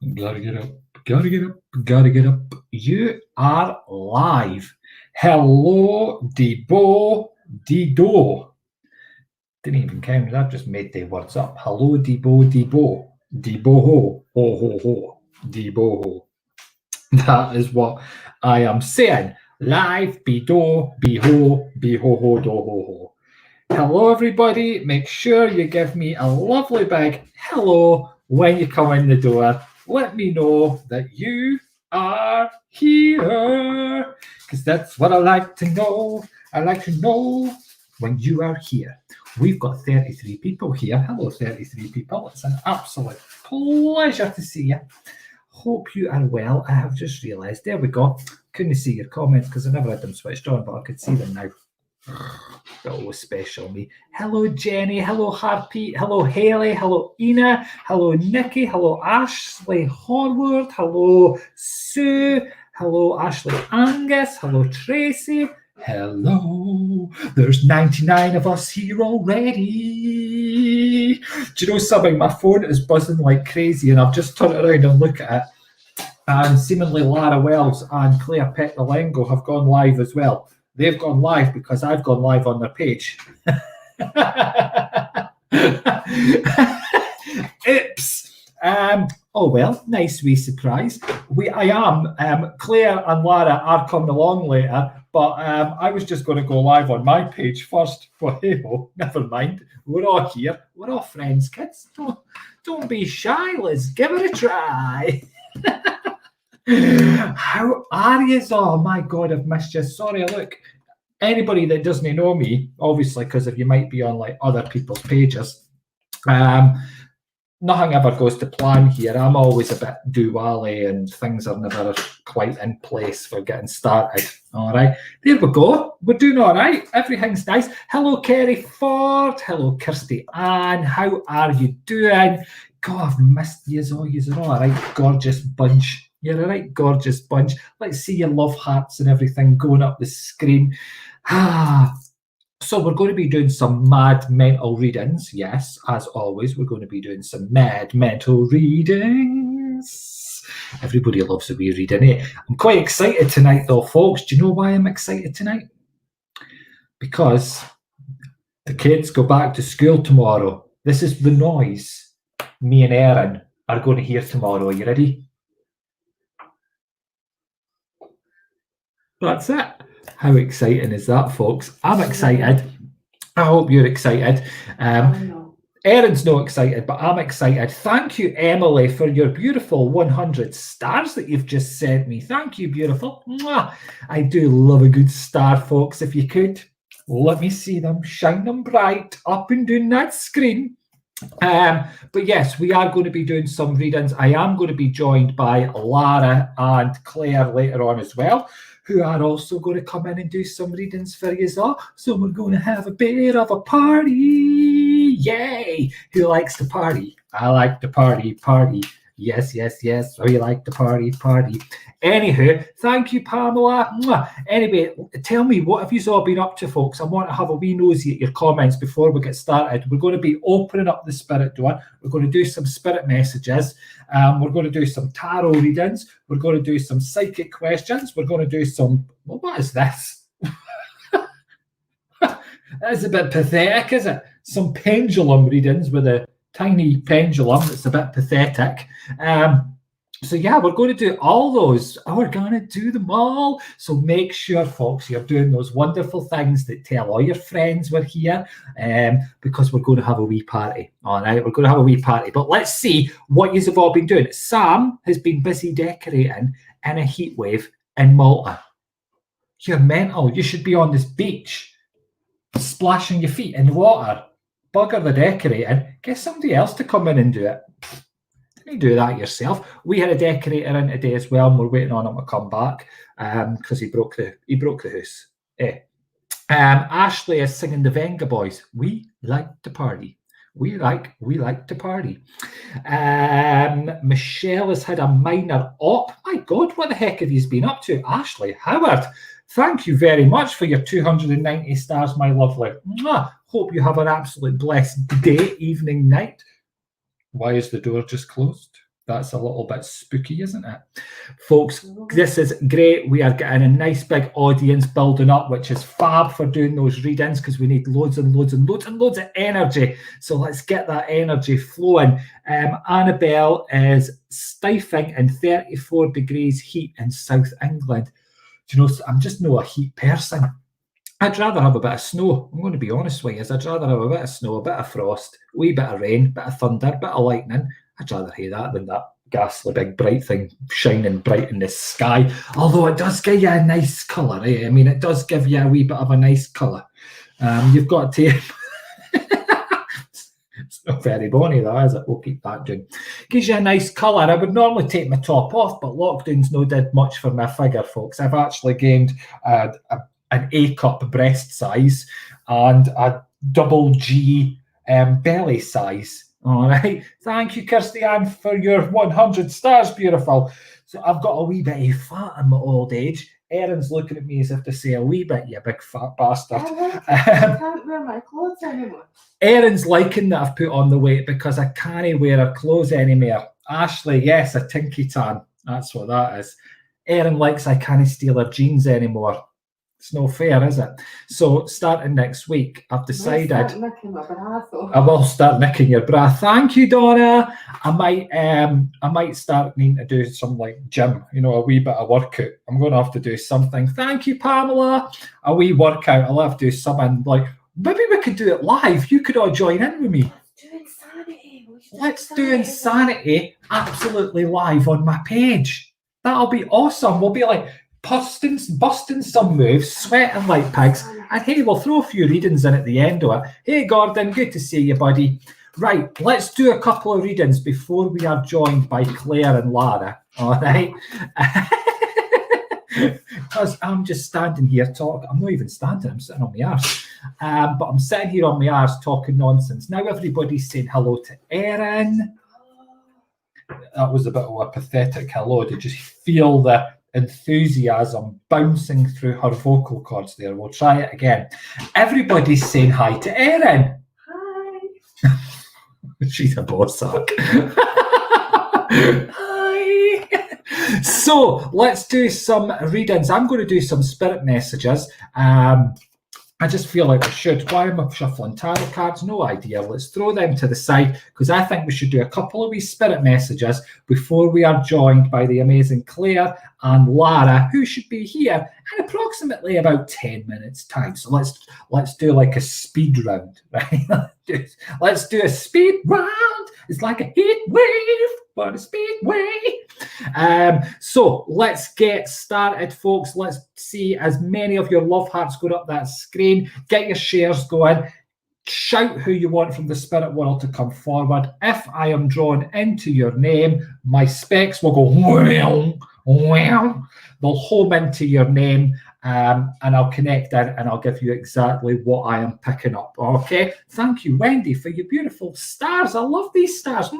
Gotta get up, gotta get up, gotta get up. You are live. Hello, Debo, Dido. Didn't even count, I've just made the words up. Hello, Debo, Debo. Debo ho, ho, Debo ho. That is what I am saying. Live, be do, be ho, do ho ho. Hello, everybody. Make sure you give me a lovely big hello when you come in the door. Let me know that you are here, because that's what I like to know. I like to know when you are here. We've got 33 people here. Hello, 33 people. It's an absolute pleasure to see you. Hope you are well. I have just realised. There we go. Couldn't see your comments because I never had them switched on, but I could see them now. Oh, special me. Hello, Jenny. Hello, Harpy. Hello, Haley. Hello, Ina. Hello, Nikki. Hello, Ashley Horwood. Hello, Sue. Hello, Ashley Angus. Hello, Tracy. Hello. There's 99 of us here already. Do you know something? My phone is buzzing like crazy, and I've just turned around and look at it. And seemingly Lara Wells and Claire Petnalengo have gone live as well. They've gone live because I've gone live on their page. Oops. Oh, well, nice wee surprise. Claire and Lara are coming along later, but I was just going to go live on my page first. Well, hey, never mind. We're all here. We're all friends, kids. Don't be shy. Let's give it a try. How are you? Oh my God, I've missed you. Sorry, look, anybody that doesn't know me, obviously, because if you might be on like other people's pages, nothing ever goes to plan here. I'm always a bit do-wally and things are never quite in place for getting started. All right, there we go. We're doing all right. Everything's nice. Hello, Kerry Ford. Hello, Kirsty Ann. How are you doing? God, I've missed you all. You're all right. Gorgeous bunch. You're a right gorgeous bunch. Let's see your love hearts and everything going up the screen. So we're going to be doing some mad mental readings. Yes, as always, we're going to be doing some mad mental readings. Everybody loves a wee reading, eh? I'm quite excited tonight, though, folks. Do you know why I'm excited tonight? Because the kids go back to school tomorrow. This is the noise me and Erin are going to hear tomorrow. Are you ready? That's it. How exciting is that, folks? I'm excited. I hope you're excited. Erin's not excited, but I'm excited. Thank you, Emily, for your beautiful 100 stars that you've just sent me. Thank you, beautiful. Mwah. I do love a good star, folks. If you could, let me see them. Shine them bright up and down that screen. But yes, we are going to be doing some readings. I am going to be joined by Lara and Claire later on as well, who are also going to come in and do some readings for you all. So we're going to have a bit of a party. Yay! Who likes to party? I like to party. Yes. We like to party. Anywho, thank you, Pamela. Mwah. Anyway, tell me, what have you all been up to, folks? I want to have a wee nosy at your comments before we get started. We're going to be opening up the spirit door. We're going to do some spirit messages. We're going to do some tarot readings. We're going to do some psychic questions. We're going to do some... Well, what is this? That's a bit pathetic, is it? Some pendulum readings with a tiny pendulum. It's a bit pathetic. So yeah, we're going to do all those. We're going to do them all. So make sure, folks, you're doing those wonderful things that tell all your friends we're here, because we're going to have a wee party. All right, we're going to have a wee party. But let's see what you have all been doing. Sam has been busy decorating in a heat wave in Malta. You're mental. You should be on this beach, splashing your feet in the water. Bugger the decorating. Get somebody else to come in and do it. You do that yourself. We had a decorator in today as well, and we're waiting on him to come back because he broke the house. Ashley is singing the Venga Boys. We like to party. We like to party. Michelle has had a minor op. My God, what the heck have you been up to? Ashley Howard, thank you very much for your 290 stars, my lovely. Mwah. Hope you have an absolute blessed day, evening, night. Why is the door just closed? That's a little bit spooky, isn't it? Folks, this is great. We are getting a nice big audience building up, which is fab for doing those readings because we need loads and loads and loads and loads of energy. So let's get that energy flowing. Annabelle is stifling in 34 degrees heat in South England. Do you know, I'm just not a heat person. I'd rather have a bit of snow. I'm going to be honest with you. I'd rather have a bit of snow, a bit of frost, a wee bit of rain, a bit of thunder, a bit of lightning. I'd rather hear that than that ghastly big bright thing shining bright in the sky. Although it does give you a nice colour, eh? I mean, it does give you a wee bit of a nice colour. You've got to... It's not very bonny though, is it? We'll keep that doing. Gives you a nice colour. I would normally take my top off, but lockdown's no did much for my figure, folks. I've actually gained an A-cup breast size and a double G belly size. All right. Thank you, Kirsty Ann, for your 100 stars. Beautiful. So I've got a wee bit of fat in my old age. Erin's looking at me as if to say a wee bit, you big fat bastard. I can't wear my clothes anymore. Erin's liking that I've put on the weight because I can't wear her clothes anymore. Ashley, yes, a tinky tan. That's what that is. Erin likes I can't steal her jeans anymore. It's no fair, is it? So starting next week, I've decided I will start nicking your bra. Thank you, Donna. I might start needing to do some like gym, you know, a wee bit of workout. I'm going to have to do something. Thank you, Pamela. A wee workout. I'll have to do something like maybe we could do it live. You could all join in with me. Let's do insanity absolutely live on my page. That'll be awesome. We'll be like busting some moves, sweating like pigs, and hey, we'll throw a few readings in at the end of it. Hey, Gordon, good to see you, buddy. Right, let's do a couple of readings before we are joined by Claire and Lara, all right? Because I'm just standing here talking. I'm not even standing, I'm sitting on my arse. But I'm sitting here on my arse talking nonsense. Now everybody's saying hello to Erin. That was a bit of a pathetic hello. Did you feel the enthusiasm bouncing through her vocal cords there? We'll try it again. Everybody's saying hi to Erin. Hi. She's a bossack. Hi. So let's do some readings. I'm going to do some spirit messages. I just feel like we should. Why am I shuffling tarot cards? No idea. Let's throw them to the side because I think we should do a couple of wee spirit messages before we are joined by the amazing Claire and Lara, who should be here in approximately about 10 minutes time. So let's do like a speed round, right? Let's do a speed round. It's like a heat wave, but a speed wave. So let's get started, folks. Let's see as many of your love hearts go up that screen. Get your shares going. Shout who you want from the spirit world to come forward. If I am drawn into your name, my specs will go wow, wow. They'll home into your name, and I'll connect in and I'll give you exactly what I am picking up. Okay. Thank you, Wendy, for your beautiful stars. I love these stars.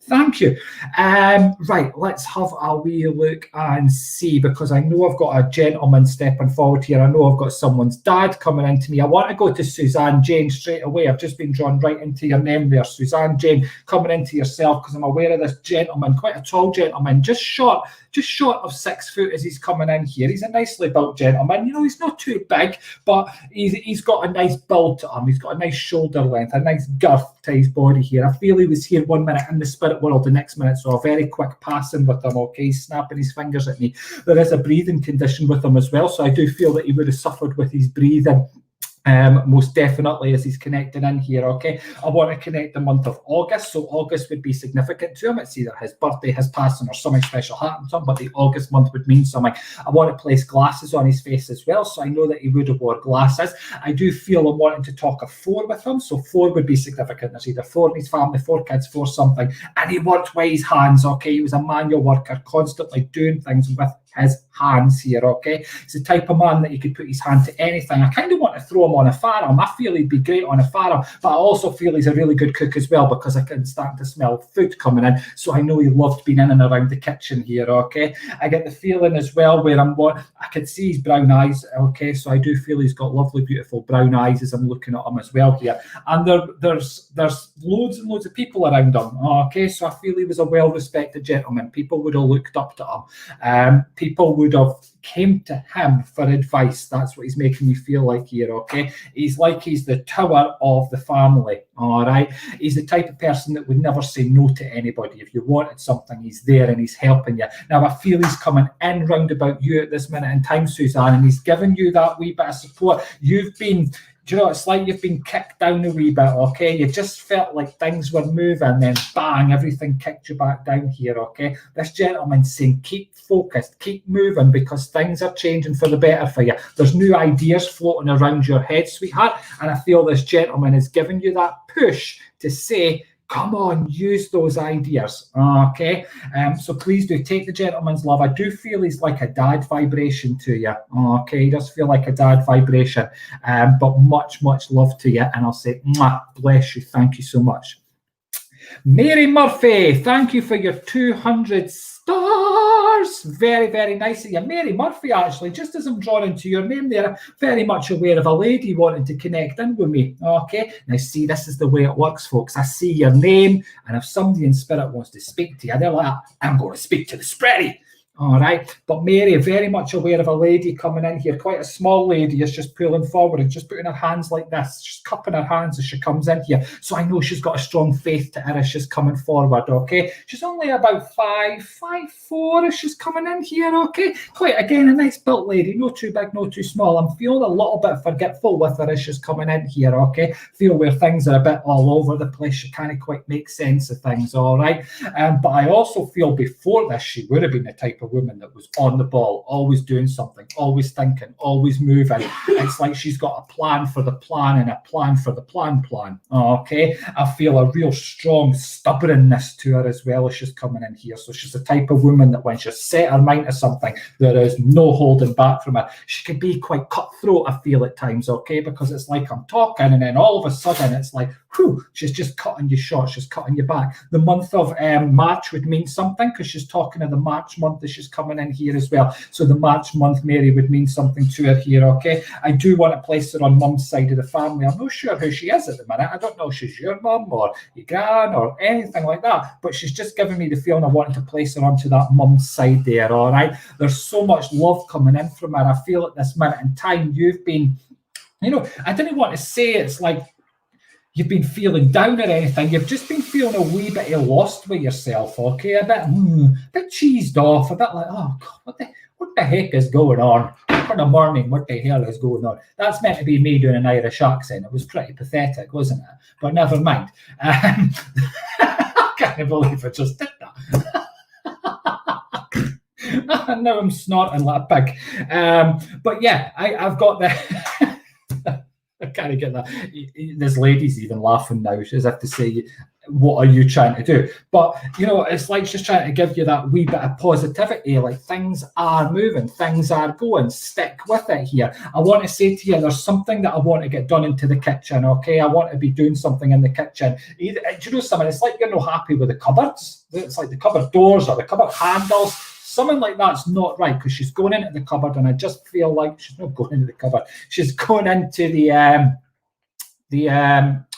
Thank you. Right, let's have a wee look and see, because I know I've got a gentleman stepping forward here. I know I've got someone's dad coming into me. I want to go to Suzanne Jane straight away. I've just been drawn right into your name there, Suzanne Jane, coming into yourself, because I'm aware of this gentleman, quite a tall gentleman, just short of 6 foot as he's coming in here. He's a nicely built gentleman. You know, he's not too big, but he's got a nice build to him. He's got a nice shoulder length, a nice girth to his body here. I feel he was here 1 minute in the spirit world, the next minute, so a very quick passing with him. Okay, he's snapping his fingers at me. There is a breathing condition with him as well, so I do feel that he would have suffered with his breathing. Most definitely as he's connecting in here. Okay, I want to connect the month of August, so August would be significant to him. It's either his birthday, his passing, or something special happened to him, but the August month would mean something. I want to place glasses on his face as well, so I know that he would have wore glasses. I do feel I'm wanting to talk a 4 with him, so 4 would be significant. There's either 4 in his family, 4 kids, 4 something, and he worked with his hands. Okay, he was a manual worker, constantly doing things with his hands here, okay? He's the type of man that he could put his hand to anything. I kind of want to throw him on a farm. I feel he'd be great on a farm, but I also feel he's a really good cook as well, because I can start to smell food coming in, so I know he loved being in and around the kitchen here, okay? I get the feeling as well where I can see his brown eyes, okay? So I do feel he's got lovely, beautiful brown eyes as I'm looking at him as well here. And there's loads and loads of people around him, okay? So I feel he was a well-respected gentleman. People would have looked up to him. People would have came to him for advice. That's what he's making me feel like here, okay? He's like he's the tower of the family, all right? He's the type of person that would never say no to anybody. If you wanted something, he's there and he's helping you. Now, I feel he's coming in round about you at this minute in time, Suzanne, and he's giving you that wee bit of support. You've been... Do you know, it's like you've been kicked down a wee bit, okay? You just felt like things were moving, then bang, everything kicked you back down here, okay? This gentleman's saying, keep focused, keep moving, because things are changing for the better for you. There's new ideas floating around your head, sweetheart, and I feel this gentleman is giving you that push to say, come on, use those ideas, okay? So please do take the gentleman's love. I do feel he's like a dad vibration to you, okay? He does feel like a dad vibration, but much, much love to you. And I'll say, mwah, bless you. Thank you so much. Mary Murphy, thank you for your 200 stars. Very, very nice of you. Mary Murphy, actually, just as I'm drawn into your name there, very much aware of a lady wanting to connect in with me. Okay, now see, this is the way it works, folks. I see your name, and if somebody in spirit wants to speak to you, they're like, I'm going to speak to the spready. All right, but Mary, very much aware of a lady coming in here, quite a small lady, is just pulling forward and just putting her hands like this, just cupping her hands as she comes in here. So I know she's got a strong faith to her as she's coming forward, okay? She's only about 5'4" as she's coming in here, okay? Quite, again, a nice built lady, no too big, no too small. I'm feeling a little bit forgetful with her as she's coming in here, okay? Feel where things are a bit all over the place. She can't quite make sense of things, all right? But I also feel before this, she would have been the type of woman that was on the ball, always doing something, always thinking, always moving. It's like she's got a plan for the plan and a plan for the plan. Okay, I feel a real strong stubbornness to her as well as she's coming in here. So she's the type of woman that when she's set her mind to something, there is no holding back from her. She could be quite cutthroat, I feel, at times, okay, because it's like I'm talking and then all of a sudden it's like, whew, she's just cutting you short, she's cutting you back. The month of March would mean something because she's talking of the March month that she's coming in here as well. So the March month, Mary, would mean something to her here, okay? I do want to place her on mum's side of the family. I'm not sure who she is at the minute. I don't know if she's your mum or your gran or anything like that, but she's just giving me the feeling of wanting to place her onto that mum's side there, all right? There's so much love coming in from her. I feel at this minute in time, you've been, you know, I didn't want to say it's like you've been feeling down or anything. You've just been feeling a wee bit lost with yourself, okay? A bit cheesed off, a bit like, oh, God, what the heck is going on? For the morning, what the hell is going on? That's meant to be me doing an Irish accent. It was pretty pathetic, wasn't it? But never mind. I can't believe I just did that. Now I'm snorting like a pig. But yeah, I've got the... I can't get that. This lady's even laughing now, as if to say, what are you trying to do? But, you know, it's like she's trying to give you that wee bit of positivity, like things are moving, things are going, stick with it here. I want to say to you, there's something that I want to get done into the kitchen, okay? I want to be doing something in the kitchen. Do you know something? It's like you're not happy with the cupboards. It's like the cupboard doors or the cupboard handles. Something like that's not right because she's going into the cupboard and I just feel like she's not going into the cupboard. She's going into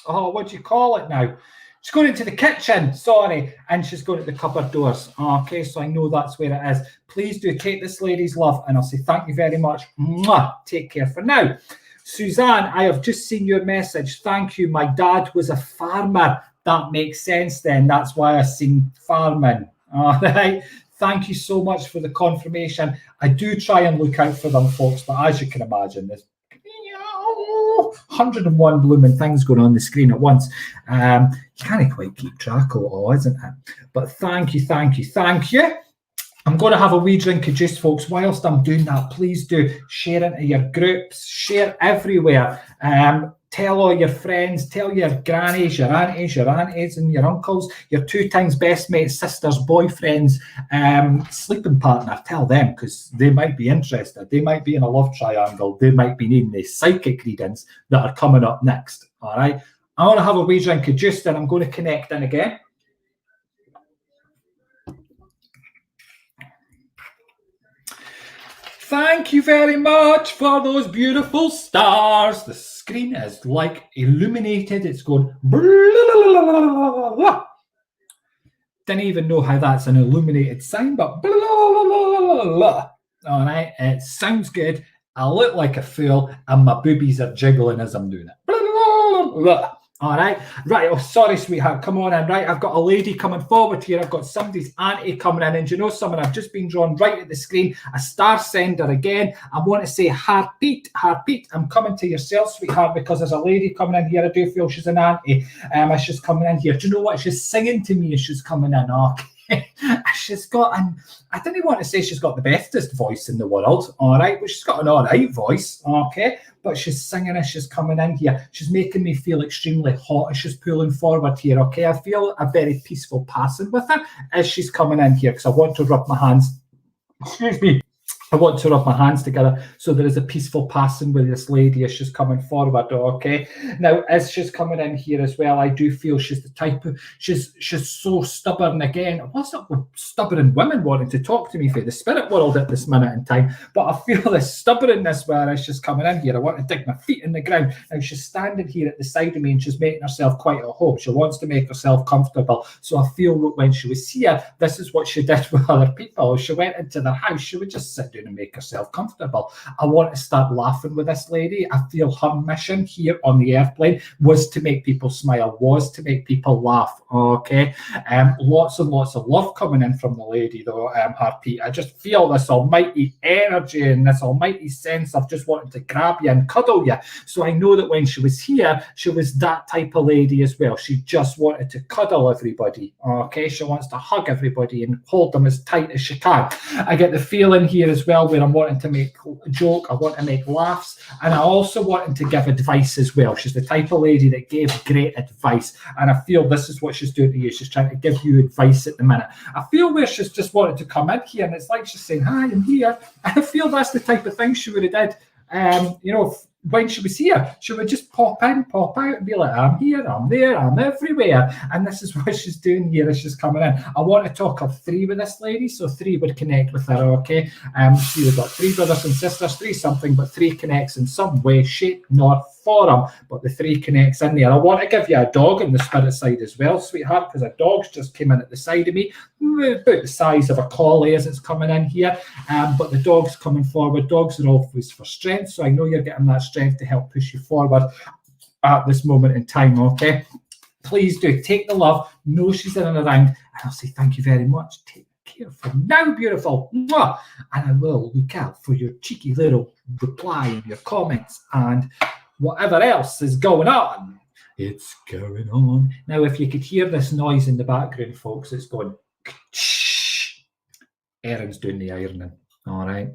what do you call it now? She's going into the kitchen, sorry, and she's going to the cupboard doors. Okay, so I know that's where it is. Please do take this lady's love and I'll say thank you very much. Mwah. Take care for now. Suzanne, I have just seen your message. Thank you. My dad was a farmer. That makes sense then. That's why I've seen farming. All right. Thank you so much for the confirmation. I do try and look out for them, folks, but as you can imagine, there's 101 blooming things going on the screen at once. You can't quite keep track of it all, isn't it? But thank you. I'm going to have a wee drink of juice, folks. Whilst I'm doing that, please do share into your groups, share everywhere. Tell all your friends, tell your grannies, your aunties, and your uncles, your 2 times best mates, sisters, boyfriends, sleeping partner. Tell them, because they might be interested. They might be in a love triangle. They might be needing the psychic readings that are coming up next. All right. I want to have a wee drink of juice, and I'm going to connect in again. Thank you very much for those beautiful stars. The screen is like illuminated. It's going. Didn't even know how that's an illuminated sign, but all right. It sounds good. I look like a fool, and my boobies are jiggling as I'm doing it. All right. Right. Oh, sorry, sweetheart. Come on in. Right. I've got a lady coming forward here. I've got somebody's auntie coming in. And do you know something? I've just been drawn right at the screen. A star sender again. I want to say heartbeat. Heartbeat. I'm coming to yourself, sweetheart, because there's a lady coming in here. I do feel she's an auntie. She's coming in here. Do you know what? She's singing to me as she's coming in. Okay. She's got an, I didn't want to say she's got the bestest voice in the world, all right, but she's got an all right voice, okay, but she's singing as she's coming in here. She's making me feel extremely hot as she's pulling forward here, okay. I feel a very peaceful passing with her as she's coming in here, because I want to rub my hands, excuse me, I want to rub my hands together so there is a peaceful passing with this lady as she's coming forward, okay? Now, as she's coming in here as well, I do feel she's the type of, she's so stubborn again. What's up with stubborn women wanting to talk to me for the spirit world at this minute in time? But I feel this stubbornness where as she's coming in here, I want to dig my feet in the ground. Now, she's standing here at the side of me and she's making herself quite at home. She wants to make herself comfortable. So I feel that when she was here, this is what she did with other people. She went into their house, she would just sit down and make herself comfortable. I want to start laughing with this lady. I feel her mission here on the airplane was to make people smile, was to make people laugh, okay? Lots and lots of love coming in from the lady though, Heartbeat. I just feel this almighty energy and this almighty sense of just wanting to grab you and cuddle you. So I know that when she was here, she was that type of lady as well. She just wanted to cuddle everybody, okay? She wants to hug everybody and hold them as tight as she can. I get the feeling here as well where I'm wanting to make a joke, I want to make laughs, and I also wanting to give advice as well. She's the type of lady that gave great advice, and I feel this is what she's doing to you. She's trying to give you advice at the minute. I feel where she's just wanted to come in here, and it's like she's saying, hi, I'm here. And I feel that's the type of thing she would have did, you know, when she was here. She would just pop in, pop out, and be like, I'm here, I'm there, I'm everywhere. And this is what she's doing here as she's coming in. I want to talk of 3 with this lady, so 3 would connect with her, okay? She would got 3 brothers and sisters, 3 something, but 3 connects in some way, shape, nor form, but the 3 connects in there. I want to give you a dog on the spirit side as well, sweetheart, because a dog's just came in at the side of me, about the size of a collie as it's coming in here, but the dog's coming forward. Dogs are always for strength, so I know you're getting that strength to help push you forward at this moment in time, okay? Please do take the love, know she's in and around, and I'll say thank you very much. Take care for now, beautiful. Mwah! And I will look out for your cheeky little reply and your comments and whatever else is going on. It's going on. Now, if you could hear this noise in the background, folks, it's going, Erin's doing the ironing. All right.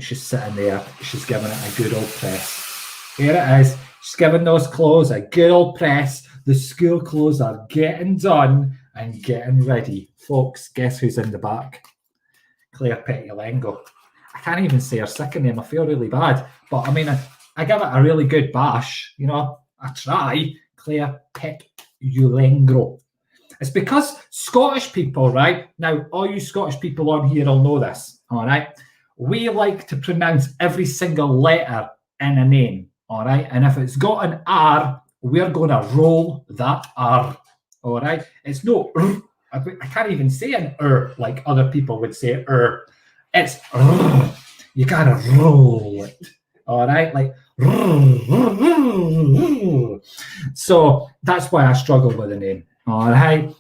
She's sitting there. She's giving it a good old press. Here it is. She's giving those clothes a good old press. The school clothes are getting done and getting ready. Folks, guess who's in the back? Claire Pettilengo. I can't even say her second name. I feel really bad. But I mean, I give it a really good bash. You know, I try. Claire Pettilengo. It's because Scottish people, right? Now, all you Scottish people on here will know this, all right? We like to pronounce every single letter in a name, all right? And if it's got an R, we're going to roll that R, all right? It's no I can't even say an like other people would say It's you got to roll it, all right? Like, so that's why I struggle with the name. All right.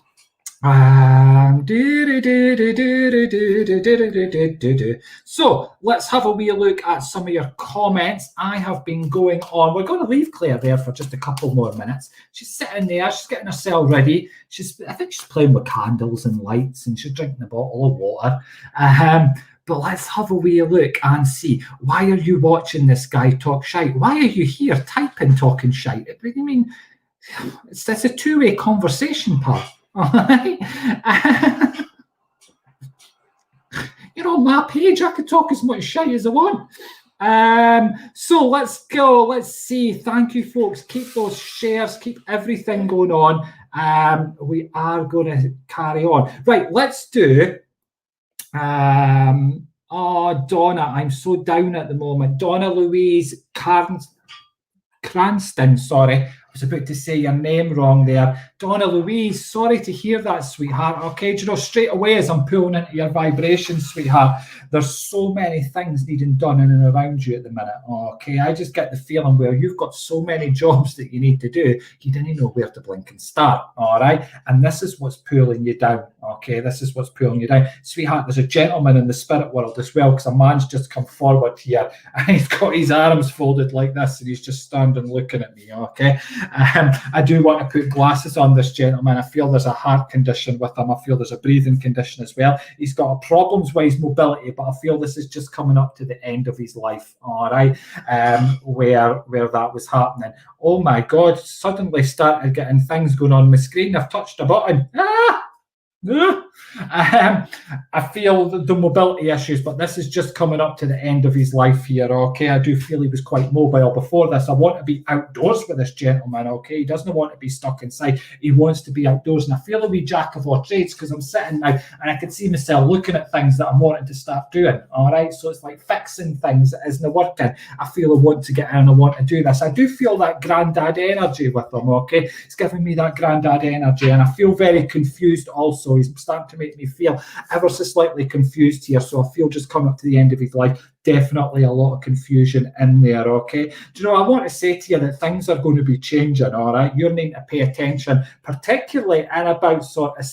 So let's have a wee look at some of your comments. I have been going on. We're going to leave Claire there for just a couple more minutes. She's sitting there. She's getting herself ready. I think she's playing with candles and lights, and she's drinking a bottle of water. but let's have a wee look and see, why are you watching this guy talk shite? Why are you here typing talking shite? What do you mean? It's a two-way conversation, pal. All right? You're on my page. I can talk as much shite as I want. So let's go. Let's see. Thank you, folks. Keep those shares. Keep everything going on. We are going to carry on. Right, let's do... oh, Donna, I'm so down at the moment. Donna Louise Cranston, sorry. I was about to say your name wrong there. Donna Louise, sorry to hear that, sweetheart. Okay, do you know, straight away as I'm pulling into your vibrations, sweetheart, there's so many things needing done in and around you at the minute. Okay, I just get the feeling where you've got so many jobs that you need to do, you didn't know where to blink and start. All right, and this is what's pulling you down. Okay, this is what's pulling you down, sweetheart. There's a gentleman in the spirit world as well, because a man's just come forward here and he's got his arms folded like this and he's just standing looking at me. Okay, I do want to put glasses on this gentleman. I feel there's a heart condition with him. I feel there's a breathing condition as well. He's got problems with his mobility, but I feel this is just coming up to the end of his life. All right, where that was happening. Oh my God! Suddenly started getting things going on my screen. I've touched a button. I feel the mobility issues, but this is just coming up to the end of his life here. Okay, I do feel he was quite mobile before this. I want to be outdoors with this gentleman. Okay, he doesn't want to be stuck inside. He wants to be outdoors, and I feel a wee jack of all trades because I'm sitting now and I can see myself looking at things that I'm wanting to start doing. All right, so it's like fixing things that isn't working. I feel I want to get in and I want to do this. I do feel that granddad energy with him. Okay, it's giving me that granddad energy, and I feel very confused also. He's starting to make me feel ever so slightly confused here. So I feel just coming up to the end of his life, definitely a lot of confusion in there. Okay, do you know, I want to say to you that things are going to be changing. All right, you're needing to pay attention, particularly in about sort of,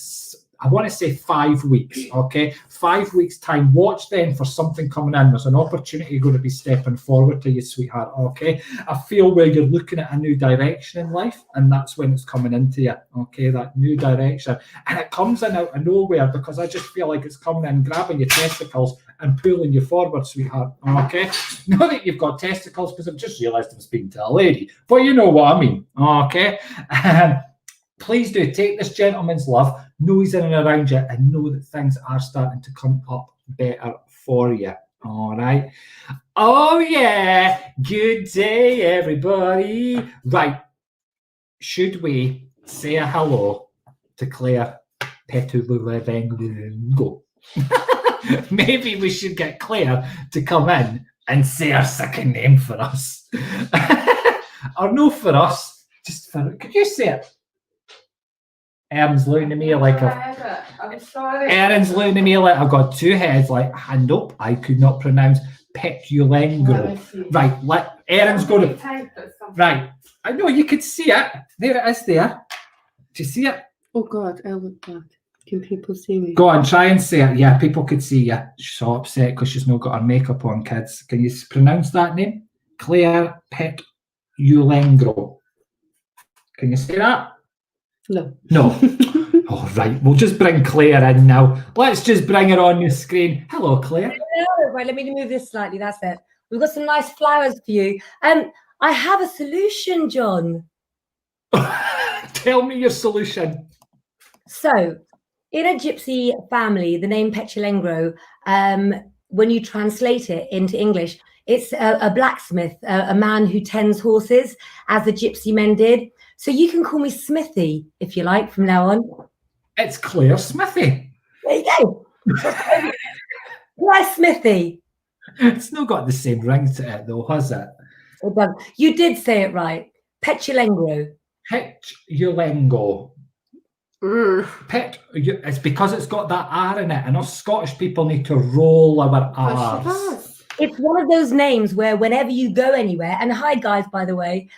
I want to say 5 weeks. Okay, 5 weeks time. Watch then for something coming in. There's an opportunity going to be stepping forward to you, sweetheart. Okay, I feel where you're looking at a new direction in life, and that's when it's coming into you. Okay, that new direction, and it comes in out of nowhere because I just feel like it's coming in, grabbing your testicles and pulling you forward, sweetheart. Okay, not that you've got testicles, because I've just realised I'm speaking to a lady, but you know what I mean. Okay. Please do take this gentleman's love, know he's in and around you, and know that things are starting to come up better for you. All right. Oh, yeah. Good day, everybody. Right. Should we say a hello to Claire Petululengo? Maybe we should get Claire to come in and say her second name for us. Or no, for us. Just for, could you say it? Aaron's looking at me like I'm sorry. Aaron's looking at me like I've got two heads. Like, nope, I could not pronounce Petulengro. Right, Aaron's going to. Right, I know you could see it. There it is. There. Do you see it? Oh God, I look back. Can people see me? Go on, try and say it. Yeah, people could see you. She's so upset because she's not got her makeup on, kids. Can you pronounce that name? Claire Petulengro. Can you say that? No. No. All right, we'll just bring Claire in now. Let's just bring her on the screen. Hello, Claire. Hello. Right, let me move this slightly. That's it. We've got some nice flowers for you. I have a solution, John. Tell me your solution. So, in a gypsy family, the name Petulengro, when you translate it into English, it's a blacksmith, a man who tends horses, as the gypsy men did. So you can call me Smithy, if you like, from now on. It's Claire Smithy. There you go. Why Smithy? It's not got the same ring to it, though, has it? It doesn't. You did say it right. Petulengro. Petulengro. It's because it's got that R in it, and us Scottish people need to roll our R's. It's one of those names where whenever you go anywhere, and hi guys, by the way,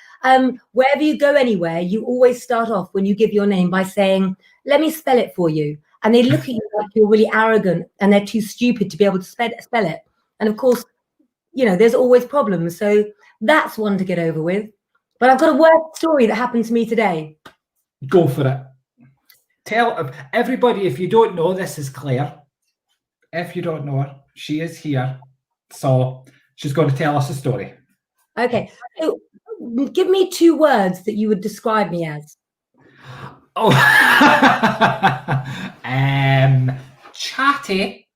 wherever you go anywhere, you always start off when you give your name by saying, let me spell it for you. And they look at you like you're really arrogant and they're too stupid to be able to spell it. And of course, you know, there's always problems. So that's one to get over with. But I've got a work story that happened to me today. Go for it. Tell everybody, if you don't know, this is Claire. if you don't know her, she is here. So she's going to tell us a story. Okay. So, give me 2 words that you would describe me as. Oh, chatty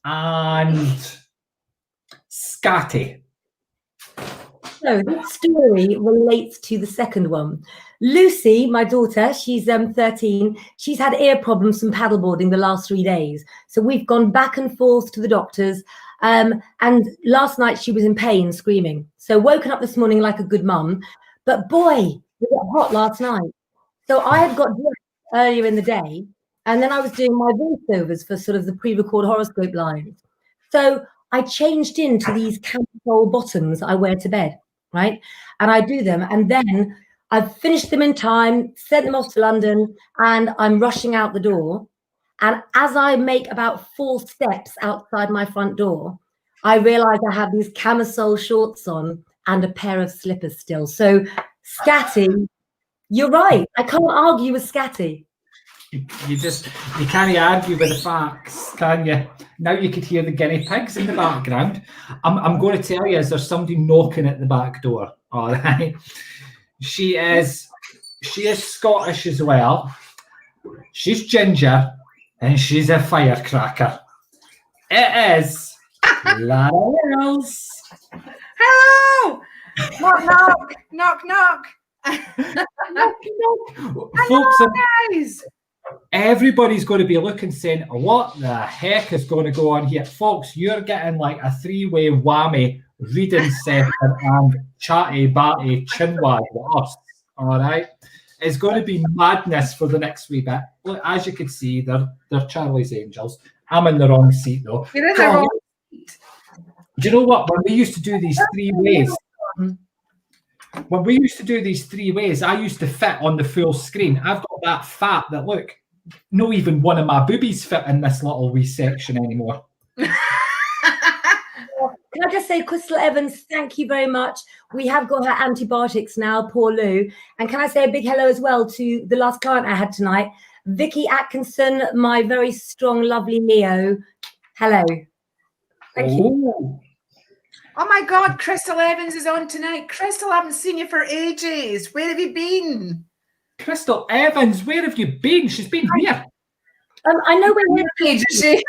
and scatty. So this story relates to the second one. Lucy, my daughter, she's 13. She's had ear problems from paddleboarding the last 3 days. So we've gone back and forth to the doctors. And last night she was in pain, screaming. So woken up this morning like a good mum. But boy, it got hot last night. So I had got dressed earlier in the day, and then I was doing my voiceovers for sort of the pre-record horoscope lines. So I changed into these camisole bottoms I wear to bed, right? And I do them, and then I've finished them in time, sent them off to London, and I'm rushing out the door. And as I make about 4 steps outside my front door, I realize I have these camisole shorts on and a pair of slippers still. So scatty, you're right. I can't argue with scatty. You can't argue with the facts, can you? Now you could hear the guinea pigs in the background. I'm going to tell you, is there's somebody knocking at the back door. All right. She is Scottish as well. She's ginger and she's a firecracker. It is Lara Wells. Hello! Knock, knock, knock, knock. Folks, Guys. everybody's going to be looking saying, what the heck is going to go on here? Folks, you're getting like a 3-way whammy reading session and chatty batty chinwag with us. All right. It's going to be madness for the next wee bit. Look, as you can see, they're Charlie's Angels. I'm in the wrong seat though. You're in the wrong seat. Do you know what? When we used to do these 3 ways, I used to fit on the full screen. I've got that fat that, look, no even one of my boobies fit in this little wee section anymore. Can I just say, Crystal Evans, thank you very much. We have got her antibiotics now, poor Lou. And can I say a big hello as well to the last client I had tonight, Vicky Atkinson, my very strong, lovely Leo. Hello. Thank you. Oh my God, Crystal Evans is on tonight. Crystal, I haven't seen you for ages. Where have you been? Crystal Evans, where have you been? She's been here. I know we're here. Is she?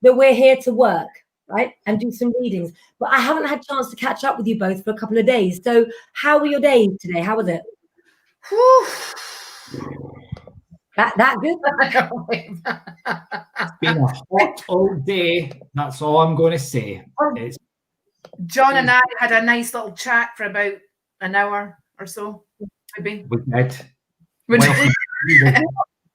That we're here to work, right, and do some readings. But I haven't had a chance to catch up with you both for a couple of days. So how were your days today? How was it? That good? It's been a hot old day. That's all I'm going to say. John and I had a nice little chat for about an hour or so. Maybe. We did.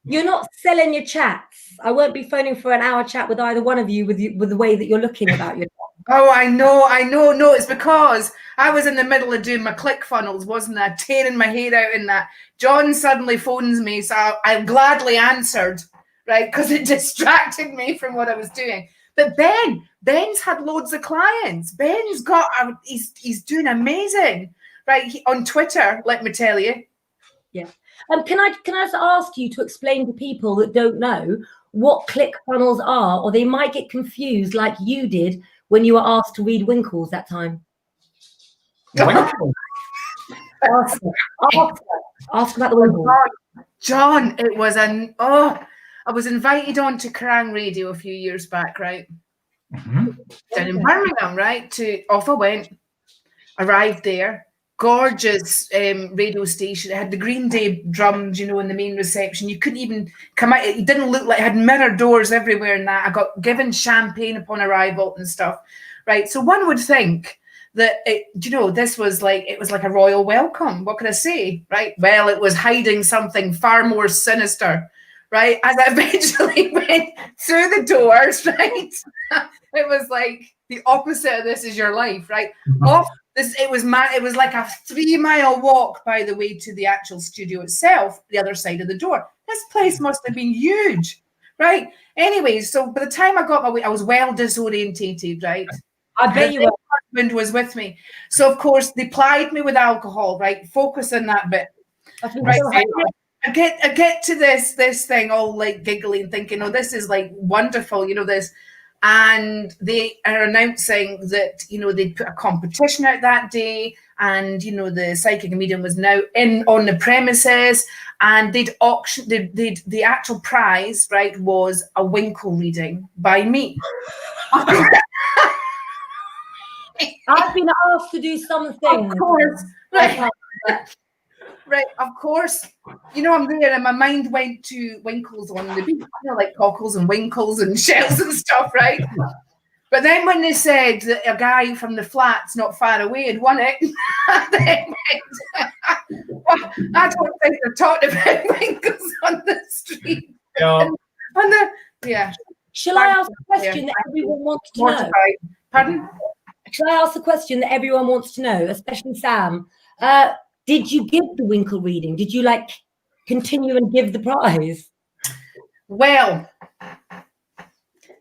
You're not selling your chats. I won't be phoning for an hour chat with either one of you with the way that you're looking about your chat. Oh, I know. No, it's because I was in the middle of doing my ClickFunnels, wasn't I? Tearing my hair out in that. John suddenly phones me, so I gladly answered, right? Because it distracted me from what I was doing. But Ben's had loads of clients. Ben's got, he's doing amazing, right? On Twitter, let me tell you. Yeah. Can I just ask you to explain to people that don't know what ClickFunnels are, or they might get confused like you did when you were asked to read Winkles that time? Ask about the Winkles. John, it was I was invited on to Kerrang Radio a few years back, right? Down in Birmingham, right? Off I went, arrived there. Gorgeous radio station. It had the Green Day drums, in the main reception. You couldn't even come out. It didn't look like it had mirror doors everywhere and that. I got given champagne upon arrival and stuff, right? So one would think that this was like, it was like a royal welcome. What can I say, right? Well, it was hiding something far more sinister, right? As I eventually went through the doors, right? It was like the opposite of This Is Your Life, right? It was like a 3-mile walk, by the way, to the actual studio itself, the other side of the door. This place must have been huge, right? Anyway, so by the time I got my way, I was well disorientated, right? I bet you were. My husband was with me. So, of course, they plied me with alcohol, right? Focus on that bit. That's been Right. so hard. I get to this thing all like giggling, thinking, oh, this is like wonderful, you know, this. And they are announcing that, you know, they'd put a competition out that day, and, you know, the psychic medium was now in on the premises, and they'd auction the actual prize, right, was a winkle reading by me. I've been asked to do something. Of course. Right, of course. You know, I'm there and my mind went to winkles on the beach, you know, like cockles and winkles and shells and stuff, right? But then when they said that a guy from the flats not far away had won it, then well, I don't think they're talking about winkles on the street. Yeah. Yeah. Shall I ask a question that everyone wants to know? Mortified. Pardon? Shall I ask the question that everyone wants to know, especially Sam? Did you give the winkle reading? Did you like continue and give the prize? Well,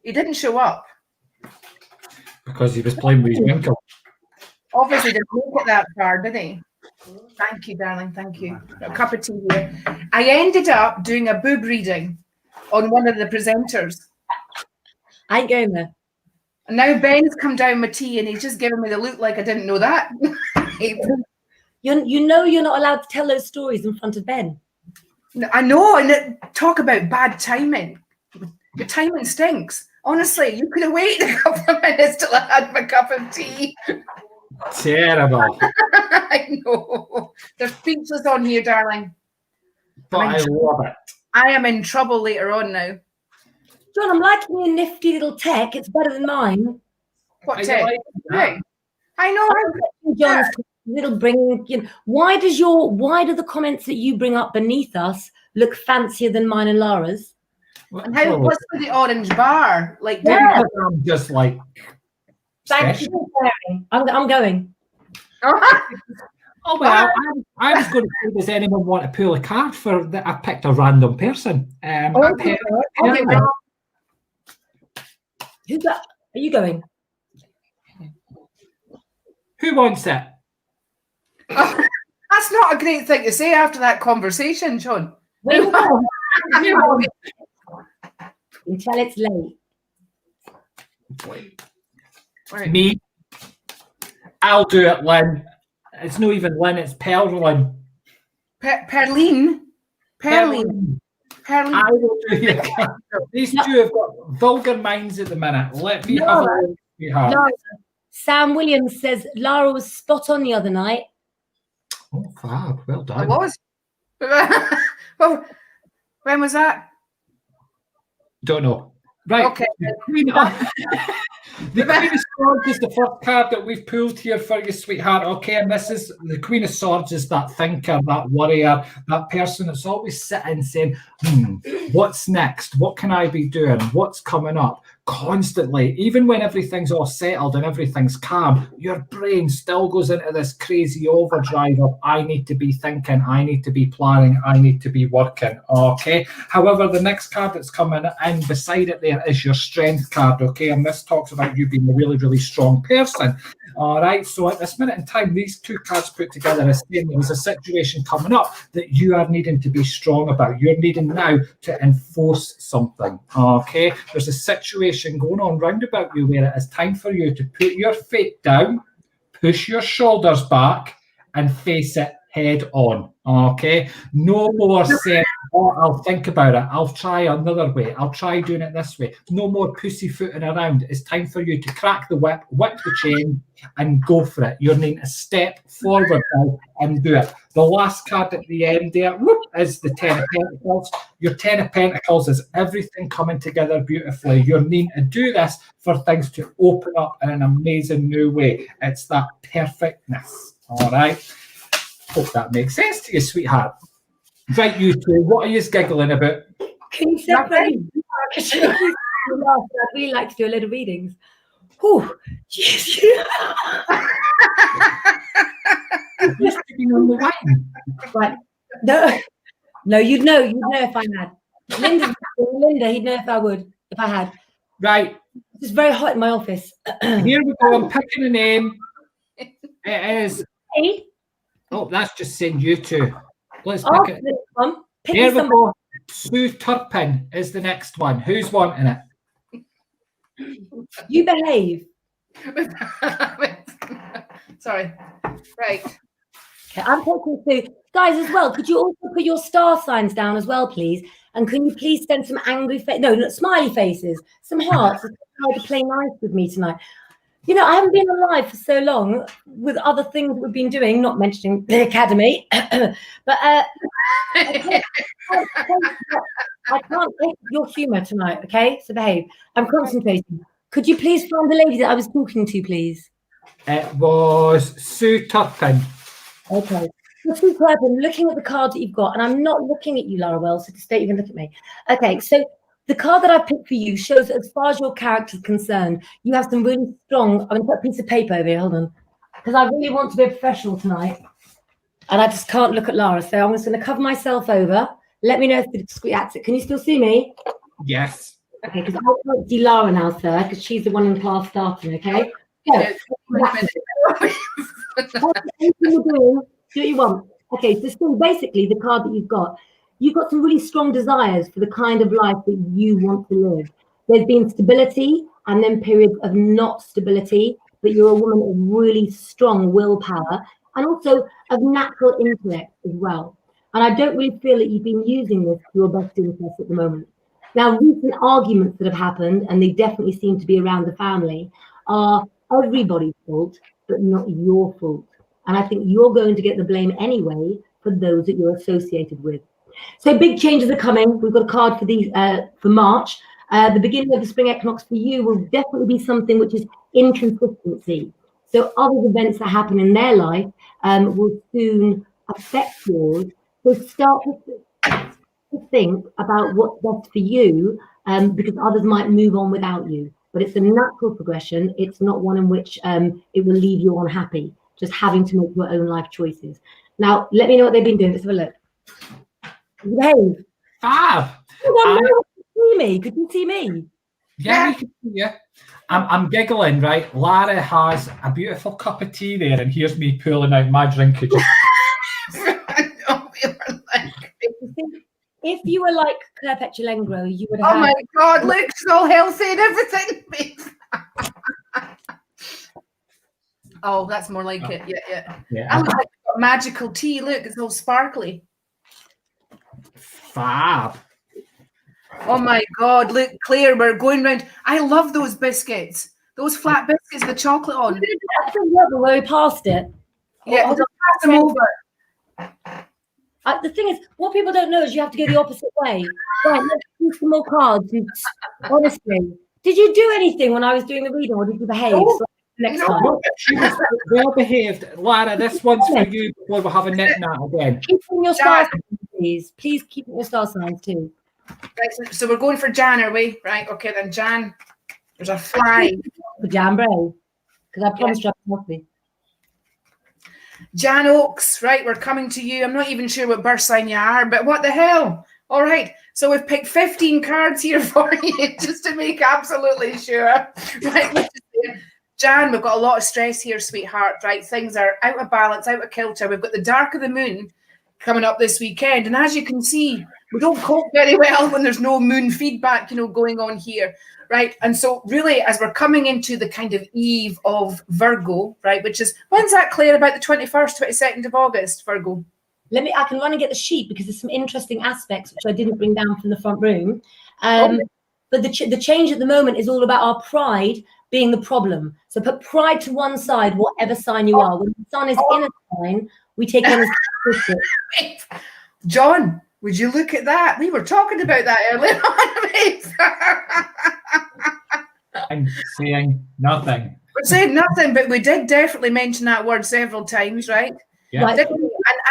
he didn't show up. Because he was playing with his winkle. Obviously didn't make it that far, did he? Thank you, darling. Thank you. A cup of tea here. I ended up doing a boob reading on one of the presenters. I ain't going there. And now Ben's come down my tea and he's just giving me the look like I didn't know that. You know you're not allowed to tell those stories in front of Ben. I know, and talk about bad timing. Your timing stinks. Honestly, you could have waited a couple of minutes till I had my cup of tea. Terrible. I know. They're speechless on here, darling. But I love it. I am in trouble later on now. John, I'm liking your nifty little tech. It's better than mine. What I tech? like that. I know. John's little bringing. You know, why do the comments that you bring up beneath us look fancier than mine and Lara's? And how what's with the orange bar? Like, Yeah. I'm just like. Thank you for sharing. I'm going. Oh, well, I was going to say, does anyone want to pull a card for that? I picked a random person. Who's that? Are you going? Who wants it? That's not a great thing to say after that conversation, John. Wait, until it's late. Right. Me. I'll do it, Lynn. It's not even Lynn, it's Perlin. Perline. I will do your card. These two have got vulgar minds at the minute. Let me have a look, sweetheart. No. Sam Williams says Lara was spot on the other night. Oh, fab. Well I done. was. Well, when was that? Don't know. Right. Okay. The Queen of Swords is the first card that we've pulled here for you, sweetheart. Okay, and this is the Queen of Swords is that thinker, that warrior, that person that's always sitting saying, what's next? What can I be doing? What's coming up? Constantly, even when everything's all settled and everything's calm, your brain still goes into this crazy overdrive of I need to be thinking, I need to be planning, I need to be working. Okay. However, the next card that's coming in beside it there is your strength card. Okay, and this talks about you being a really, really strong person. All right. So at this minute in time, these two cards put together are saying there's a situation coming up that you are needing to be strong about. You're needing now to enforce something. Okay. There's a situation going on round about you where it is time for you to put your feet down, push your shoulders back, and face it head on. Okay. No more saying, oh, I'll think about it. I'll try another way. I'll try doing it this way. No more pussyfooting around. It's time for you to crack the whip the chain, and go for it. You're needing to step forward now and do it. The last card at the end there is the Ten of Pentacles. Your Ten of Pentacles is everything coming together beautifully. You're needing to do this for things to open up in an amazing new way. It's that perfectness. All right. Hope that makes sense to you, sweetheart. Right, you two, what are you giggling about? Can you separate? I really like to do a lot of readings. Oh, jeez. You're sticking on the wine. Right. No, you'd know if I had. Linda, he'd know if I had. Right. It's very hot in my office. Here we go. I'm picking a name. It is. Hey. Oh, that's just saying you two. Let's Oh, pick it. the next one. Pick Here we somebody. go. Sue Turpin is the next one. Who's wanting it? You behave. Sorry. Right. Okay, I'm taking Sue. Guys, as well, could you also put your star signs down as well, please? And can you please send some angry smiley faces, some hearts, to try to play nice with me tonight. You know, I haven't been alive for so long with other things that we've been doing, not mentioning the academy, but I can't take your humour tonight, okay? So behave. I'm concentrating. Could you please find the lady that I was talking to, please? It was Sue Turpin. Okay. So Sue Turpin, looking at the cards that you've got, and I'm not looking at you, Lara Wells, so just don't even look at me. Okay, so the card that I picked for you shows that as far as your character is concerned, you have some really strong. I'm going to put a piece of paper over here. Hold on, because I really want to be a professional tonight, and I just can't look at Lara. So I'm just going to cover myself over. Let me know if the discreet accent. Can you still see me? Yes. Okay, because I can't see Lara now, sir, because she's the one in class starting. Okay. Yeah. Anything you're doing, do what you want. Okay, so basically the card that you've got some really strong desires for the kind of life that you want to live. There's been stability and then periods of not stability, but you're a woman of really strong willpower and also of natural intellect as well. And I don't really feel that you've been using this to your best interest at the moment. Now, recent arguments that have happened, and they definitely seem to be around the family, are everybody's fault, but not your fault. And I think you're going to get the blame anyway for those that you're associated with. So big changes are coming. We've got a card for March. The beginning of the spring equinox for you will definitely be something which is inconsistency. So other events that happen in their life will soon affect yours. So start to think about what's best for you, because others might move on without you. But it's a natural progression. It's not one in which it will leave you unhappy, just having to make your own life choices. Now, let me know what they've been doing. Let's have a look. Behave. Fab. Could you see me? Yeah, we can see you. I'm giggling, right? Lara has a beautiful cup of tea there, and here's me pulling out my drink. If you were like Claire Petulengro, you would have. Oh my God, look, she's all healthy and everything. Oh, that's more like it. Yeah. I was like, magical tea. Look, it's all sparkly. Fab. Oh my God, look, Claire, we're going round. I love those biscuits. Those flat biscuits with chocolate on. Where we passed it. Yeah, we'll pass them over. The thing is, what people don't know is you have to go the opposite way. Right, let's do some more cards. Honestly, did you do anything when I was doing the reading, or did you behave? No. Next time. Well behaved. Lara, this one's for you before we have a net again. Keep in your star signs, please. Please keep in your star signs too. Right, so we're going for Jan, are we? Right, okay, then Jan. There's a fly. For Jan Bray. Because I promised you I'd be. Jan Oaks, right, we're coming to you. I'm not even sure what birth sign you are, but what the hell? All right, so we've picked 15 cards here for you, just to make absolutely sure. Right, Jan, we've got a lot of stress here, sweetheart, right? Things are out of balance, out of kilter. We've got the dark of the moon coming up this weekend. And as you can see, we don't cope very well when there's no moon feedback, going on here, right? And so really, as we're coming into the kind of eve of Virgo, right, which is, when's that, Claire? About the 21st, 22nd of August, Virgo? I can run and get the sheet because there's some interesting aspects which I didn't bring down from the front room. But the change at the moment is all about our pride being the problem. So put pride to one side, whatever sign you are. When the sun is in a sign, we take on as John, would you look at that? We were talking about that earlier on. I'm saying nothing. We're saying nothing, but we did definitely mention that word several times, right? Yeah. Right.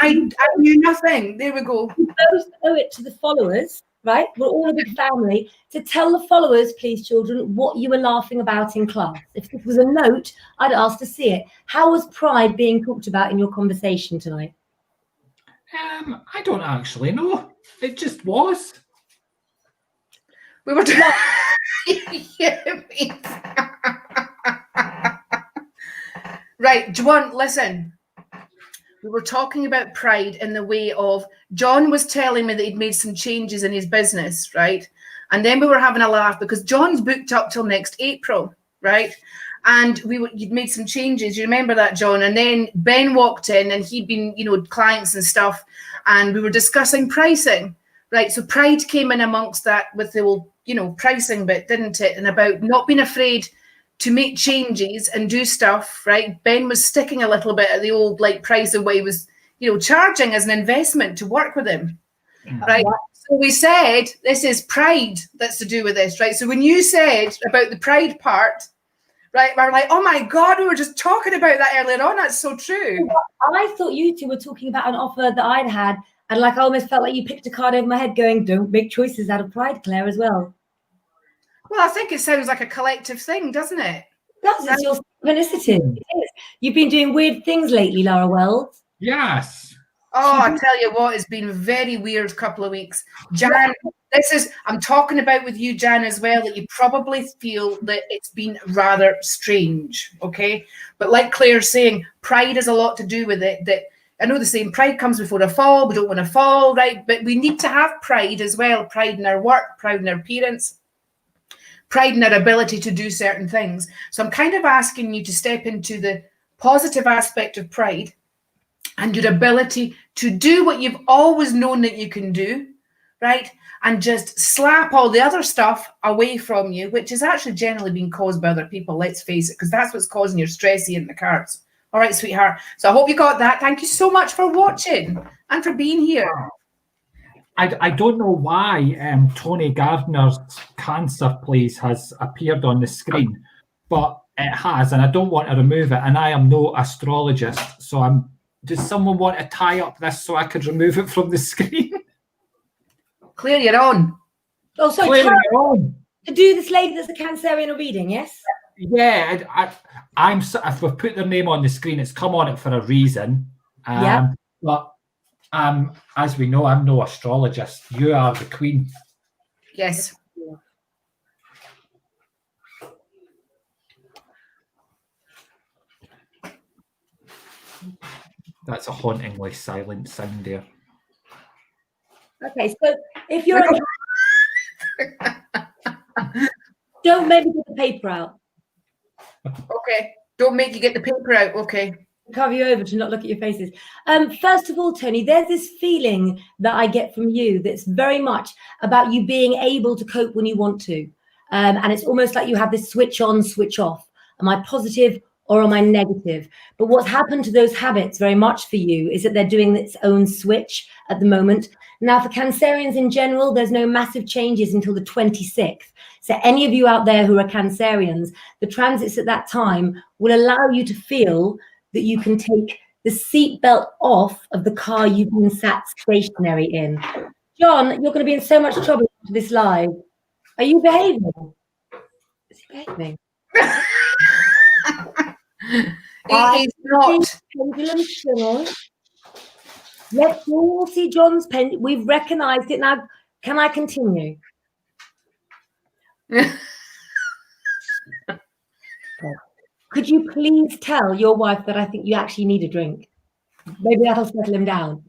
And I knew nothing. There we go. We both owe it to the followers, right? We're all a big family. To tell the followers, please, children, what you were laughing about in class. If this was a note, I'd ask to see it. How was pride being talked about in your conversation tonight? I don't actually know. It just was. We were Right, Juan, listen. we were talking about pride in the way of John was telling me that he'd made some changes in his business, right? And then we were having a laugh because John's booked up till next April, right? And you'd made some changes. You remember that, John? And then Ben walked in and he'd been, clients and stuff. And we were discussing pricing, right? So pride came in amongst that with the old, pricing bit, didn't it? And about not being afraid to make changes and do stuff, right? Ben was sticking a little bit at the old price of what he was, charging as an investment to work with him, right? So we said, this is pride that's to do with this, right? So when you said about the pride part, right, we're like, oh my God, we were just talking about that earlier on. That's so true. I thought you two were talking about an offer that I'd had, and I almost felt like you picked a card over my head going, don't make choices out of pride, Claire, as well. Well, I think it sounds like a collective thing, doesn't it? That's your synchronicity. It is. You've been doing weird things lately, Lara Wells. Yes. Oh, I tell you what, it's been a very weird couple of weeks. Jan, I'm talking about with you, Jan, as well, that you probably feel that it's been rather strange, okay? But like Claire's saying, pride has a lot to do with it. That I know the saying, pride comes before a fall. We don't want to fall, right? But we need to have pride as well. Pride in our work, pride in our parents, pride in our ability to do certain things. So I'm kind of asking you to step into the positive aspect of pride and your ability to do what you've always known that you can do, right? And just slap all the other stuff away from you, which is actually generally being caused by other people, let's face it, because that's what's causing your stress here in the cards. All right, sweetheart. So I hope you got that. Thank you so much for watching and for being here. I don't know why Tony Gardner's cancer place has appeared on the screen, but it has, and I don't want to remove it, and I am no astrologist, so does someone want to tie up this so I could remove it from the screen? Claire, you're on. Oh, sorry, Claire, you're on. To do this lady that's a Cancerian reading, yes? Yeah, if we've put their name on the screen, it's come on it for a reason. Yeah. But as we know, I'm no astrologist. You are the queen. Yes. That's a hauntingly silent sound there. Okay, so if you're don't make me get the paper out. Okay. Don't make you get the paper out. Okay. Cover you over to not look at your faces. First of all, Tony, there's this feeling that I get from you that's very much about you being able to cope when you want to. And it's almost like you have this switch on, switch off. Am I positive or am I negative? But what's happened to those habits very much for you is that they're doing its own switch at the moment. Now, for Cancerians in general, there's no massive changes until the 26th. So any of you out there who are Cancerians, the transits at that time will allow you to feel that you can take the seatbelt off of the car you've been sat stationary in. John, you're going to be in so much trouble after this live. Are you behaving? Is he behaving? He's not. Pendulum swinging. Let's all see John's pen. We've recognized it now. Can I continue? Could you please tell your wife that I think you actually need a drink? Maybe that'll settle him down.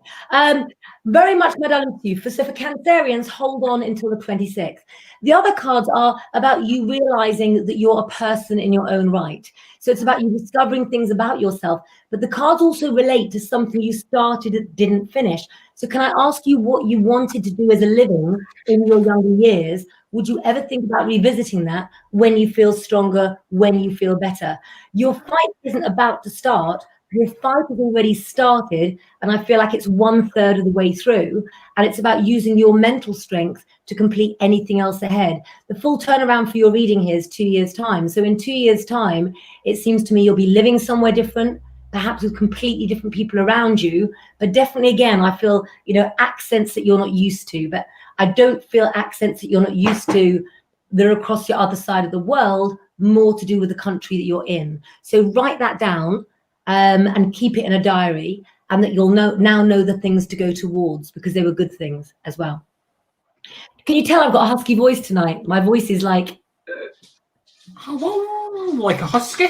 Very much my darling to you. So for Cancerians, hold on until the 26th. The other cards are about you realizing that you're a person in your own right. So it's about you discovering things about yourself. But the cards also relate to something you started that didn't finish. So can I ask you what you wanted to do as a living in your younger years? Would you ever think about revisiting that when you feel stronger, when you feel better? Your fight isn't about to start. Your fight has already started, and I feel like it's 1/3 of the way through, and it's about using your mental strength to complete anything else ahead. The full turnaround for your reading here is 2 years' time. So in 2 years' time, it seems to me you'll be living somewhere different, perhaps with completely different people around you, but definitely, again, I feel, accents that you're not used to, but I don't feel accents that you're not used to that are across your other side of the world, more to do with the country that you're in. So write that down. And keep it in a diary, and that you'll now know the things to go towards, because they were good things as well. Can you tell I've got a husky voice tonight? My voice is like, hello, like a husky.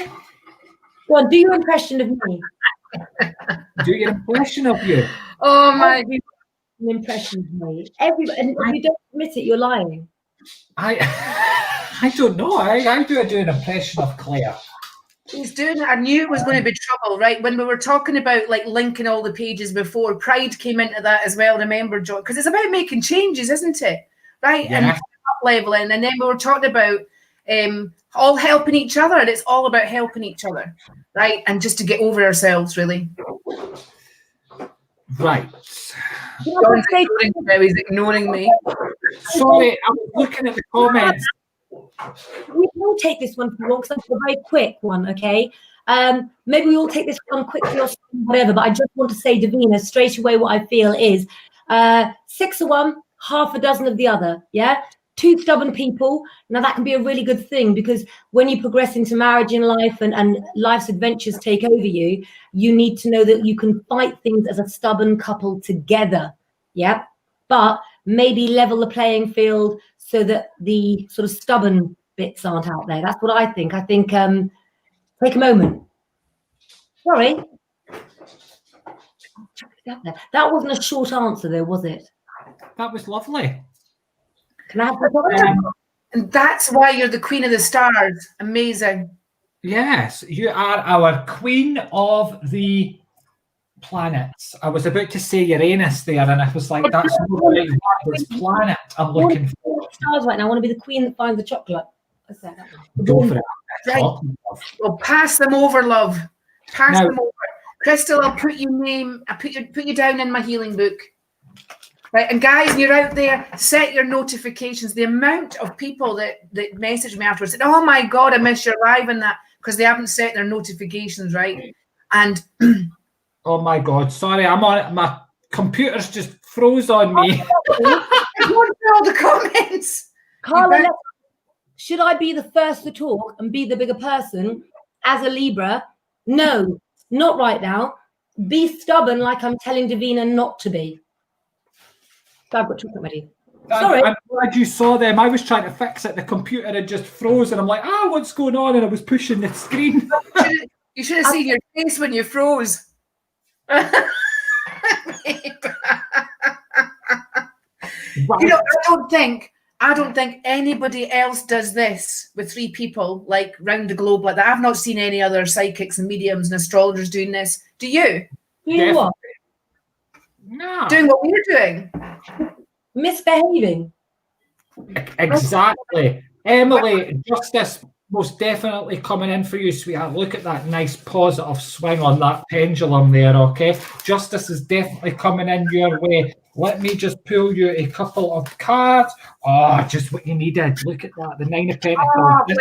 go on, do your impression of me. Do your impression of you. Oh my. An impression of me. Everybody, and if you don't admit it, you're lying. I don't know. I do an impression of Claire. He's doing it. I knew it was going to be trouble, right? When we were talking about like linking all the pages before, pride came into that as well. Remember, John? Because it's about making changes, isn't it? Right? Yeah. And up leveling. And then we were talking about all helping each other. And it's all about helping each other, right? And just to get over ourselves, really. Right. John's ignoring me now. He's ignoring me. Sorry, I was looking at the comments. We will take this one for long because that's a very quick one, okay? Maybe we all take this one quickly or whatever, but I just want to say, Davina, straight away what I feel is 6 of one, half a dozen of the other, yeah? 2 stubborn people. Now, that can be a really good thing because when you progress into marriage in life and life's adventures take over you, you need to know that you can fight things as a stubborn couple together, yeah? But maybe level the playing field so that the sort of stubborn bits aren't out there. That's what I think. I think take a moment. Sorry. That wasn't a short answer though, was it? That was lovely. Can I have the And that's why you're the queen of the stars. Amazing. Yes, you are our queen of the planets. I was about to say Uranus there, and I was like, that's not the right word. It's planet I'm looking for. stars right now? I want to be the queen that finds the chocolate. What's that? Go for it. Right. Well, pass them over, love. Pass them over. Crystal, I'll put your name, I'll put you down in my healing book. Right, and guys, you're out there, set your notifications. The amount of people that message me afterwards said, oh my God, I missed your live and that, because they haven't set their notifications right. And oh my God, sorry, I'm on it. My computer's just froze on me. I want all the comments. Carla, should I be the first to talk and be the bigger person as a Libra? No, not right now. Be stubborn like I'm telling Davina not to be. I've got chocolate ready. Sorry. I'm glad you saw them. I was trying to fix it. The computer had just froze, and I'm like, what's going on? And I was pushing the screen. You should have seen your face when you froze. You know, I don't think anybody else does this with 3 people like round the globe like that. I've not seen any other psychics and mediums and astrologers doing this. Do you? Doing what? No. Doing what we're doing. Misbehaving. Exactly. Emily, justice most definitely coming in for you, sweetheart. Look at that nice positive swing on that pendulum there, okay? Justice is definitely coming in your way. Let me just pull you a couple of cards. Oh, just what you needed. Look at that, the 9 of Pentacles.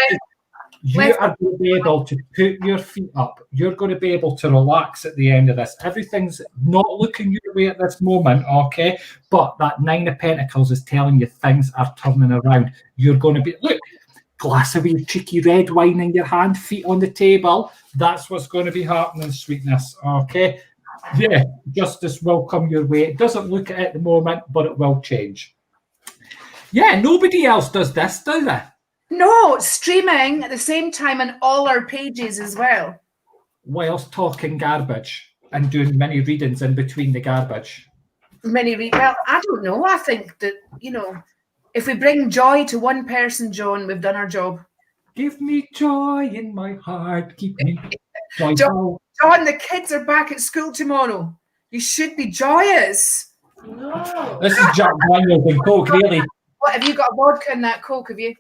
You are going to be able to put your feet up. You're going to be able to relax at the end of this. Everything's not looking your way at this moment, okay? But that 9 of Pentacles is telling you things are turning around. You're going to be, look, glass of wee cheeky red wine in your hand, feet on the table. That's what's going to be happening, sweetness, okay? Yeah, justice will come your way. It doesn't look at the moment, but it will change. Yeah, nobody else does this, do they? No, streaming at the same time on all our pages as well. Whilst talking garbage and doing mini readings in between the garbage. Well, I don't know. I think that, you know, if we bring joy to one person, John, we've done our job. Give me joy in my heart. Keep me joyful. John, the kids are back at school tomorrow. You should be joyous. No. This is Jack Daniels and Coke, really. What, have you got a vodka in that Coke, have you?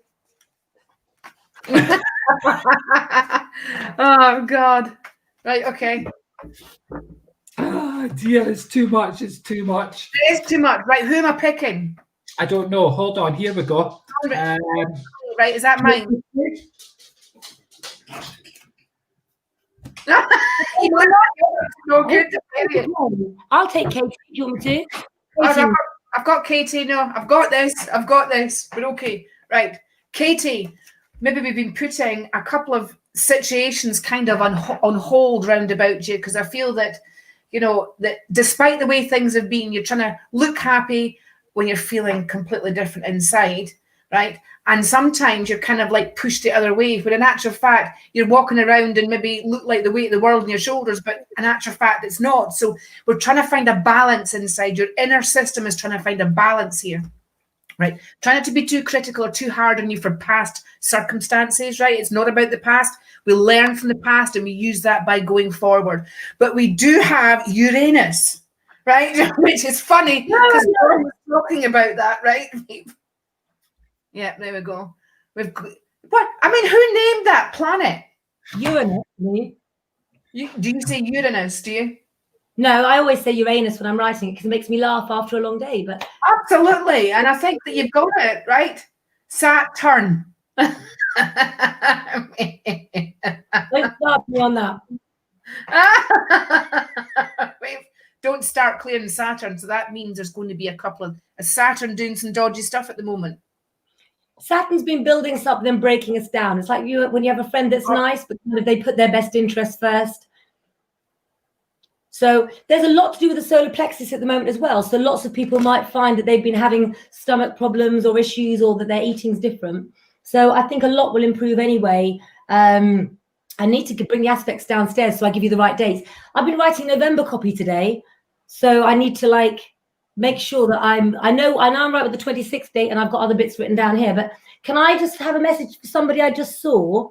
Oh, God. Right, okay. Oh, dear, it's too much. It's too much. It is too much. Right, who am I picking? I don't know. Hold on. Here we go. Right, is that mine? No good. I'll take Katie. Do you want me to? I've got Katie. No, I've got this. We're okay. Right. Katie, maybe we've been putting a couple of situations kind of on hold round about you because I feel that, you know, that despite the way things have been, you're trying to look happy when you're feeling completely different inside. right? And sometimes you're kind of like pushed the other way, but in actual fact, you're walking around and maybe look like the weight of the world on your shoulders, but in actual fact, it's not. So we're trying to find a balance inside. Your inner system is trying to find a balance here, right? Try not to be too critical or too hard on you for past circumstances, right? It's not about the past. We learn from the past and we use that by going forward. But we do have Uranus, right? Which is funny because we're talking about that, right? Yeah, there we go. What? I mean, who named that planet? Uranus, me. Do you say Uranus? Do you? No, I always say Uranus when I'm writing it because it makes me laugh after a long day. But absolutely, and I think that you've got it right. Saturn. Don't start me on that. Don't start clearing Saturn. So that means there's going to be a couple of Saturn doing some dodgy stuff at the moment. Saturn's been building us up, then breaking us down. It's like when you have a friend that's nice, but they put their best interest first. So there's a lot to do with the solar plexus at the moment as well. So lots of people might find that they've been having stomach problems or issues, or that their eating's different. So I think a lot will improve anyway. I need to bring the aspects downstairs so I give you the right dates. I've been writing November copy today, so I need to make sure that I know I'm right with the 26th date, and I've got other bits written down here. But can I just have a message for somebody I just saw?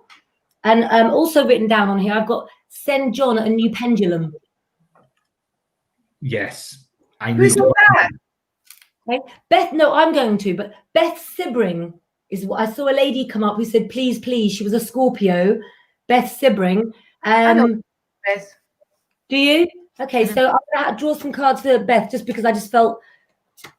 And also written down on here, I've got send John a new pendulum. Yes, I Who's know that? Okay. Beth, no, I'm going to, but Beth Sibring is what I saw. A lady come up who said, please, please. She was a Scorpio. Beth Sibring. I know Beth. Do you? Okay, so I'm going to draw some cards for Beth just because I just felt